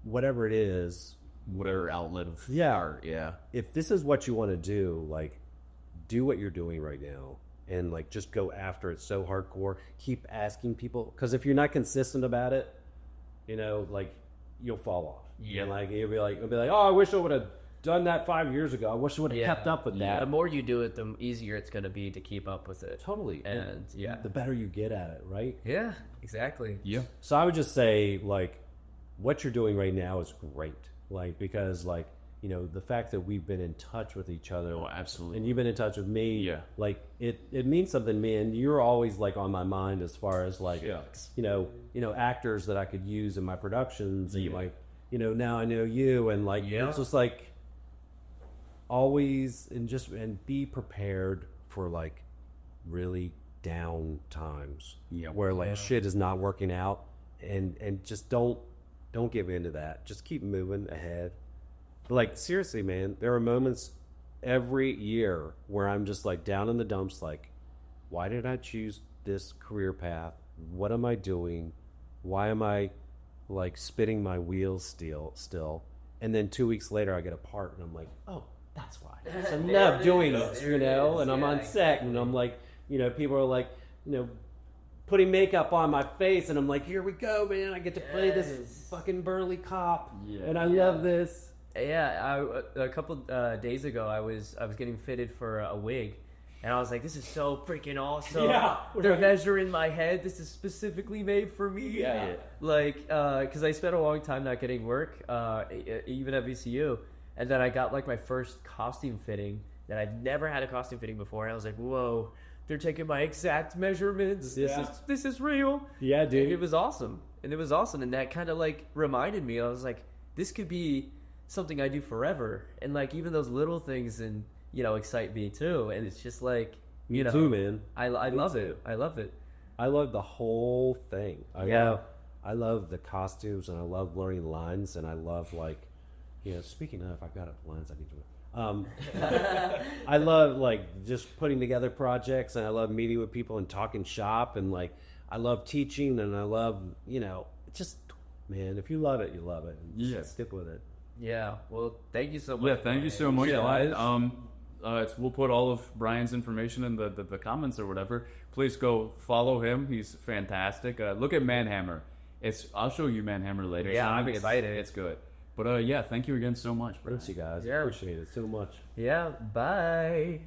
whatever it is, whatever outlet of art, if this is what you want to do, do what you're doing right now, and just go after it so hardcore. Keep asking people, because if you're not consistent about it, you'll fall off. And you'll be like, oh, I wish I would have done that 5 years ago. I wish I would have kept up with that. The more you do it, the easier it's going to be to keep up with it. Totally. And the better you get at it, right? Yeah, exactly. Yeah. So I would just say what you're doing right now is great. Because the fact that we've been in touch with each other. Oh, absolutely. And you've been in touch with me. Yeah. It means something to me, and you're always on my mind as far as actors that I could use in my productions, and now I know you, and it's just always, and be prepared for really down times. Where shit is not working out, and just don't give in to that. Just keep moving ahead. But seriously, man, there are moments every year where I'm just down in the dumps, why did I choose this career path? What am I doing? Why am I spinning my wheels still? And then 2 weeks later I get a part, and I'm like, oh, that's why. So now I'm doing this, and I'm on set, and I'm people are putting makeup on my face, and I'm here we go, man. I get to play this fucking burly cop, and I love this. Yeah, a couple days ago, I was getting fitted for a wig, and I was like, "This is so freaking awesome!" They're measuring my head. This is specifically made for me. Because I spent a long time not getting work, even at VCU, and then I got my first costume fitting, that I've never had a costume fitting before. And I was like, whoa, they're taking my exact measurements. Yeah. This is real. Yeah, dude. And it was awesome. And that kind of like reminded me, I was like, this could be something I do forever. And like even those little things and excite me too. And it's just like, Me too, man. I love it. I love it. I love the whole thing. Yeah. I love the costumes, and I love learning lines, and I love like, speaking of, I've got lines I need to. I love like just putting together projects, and I love meeting with people and talking shop, and like I love teaching, and I love just man, if you love it, you love it. Yeah. Stick with it. Yeah. Well, thank you so much. Yeah, thank you so much, guys. We'll put all of Brian's information in the comments or whatever. Please go follow him. He's fantastic. Look at Manhammer. I'll show you Manhammer later. Yeah, I'm excited. It's good. But yeah, thank you again so much, Brian. Thanks, you guys. Yeah. I appreciate it so much. Yeah. Bye.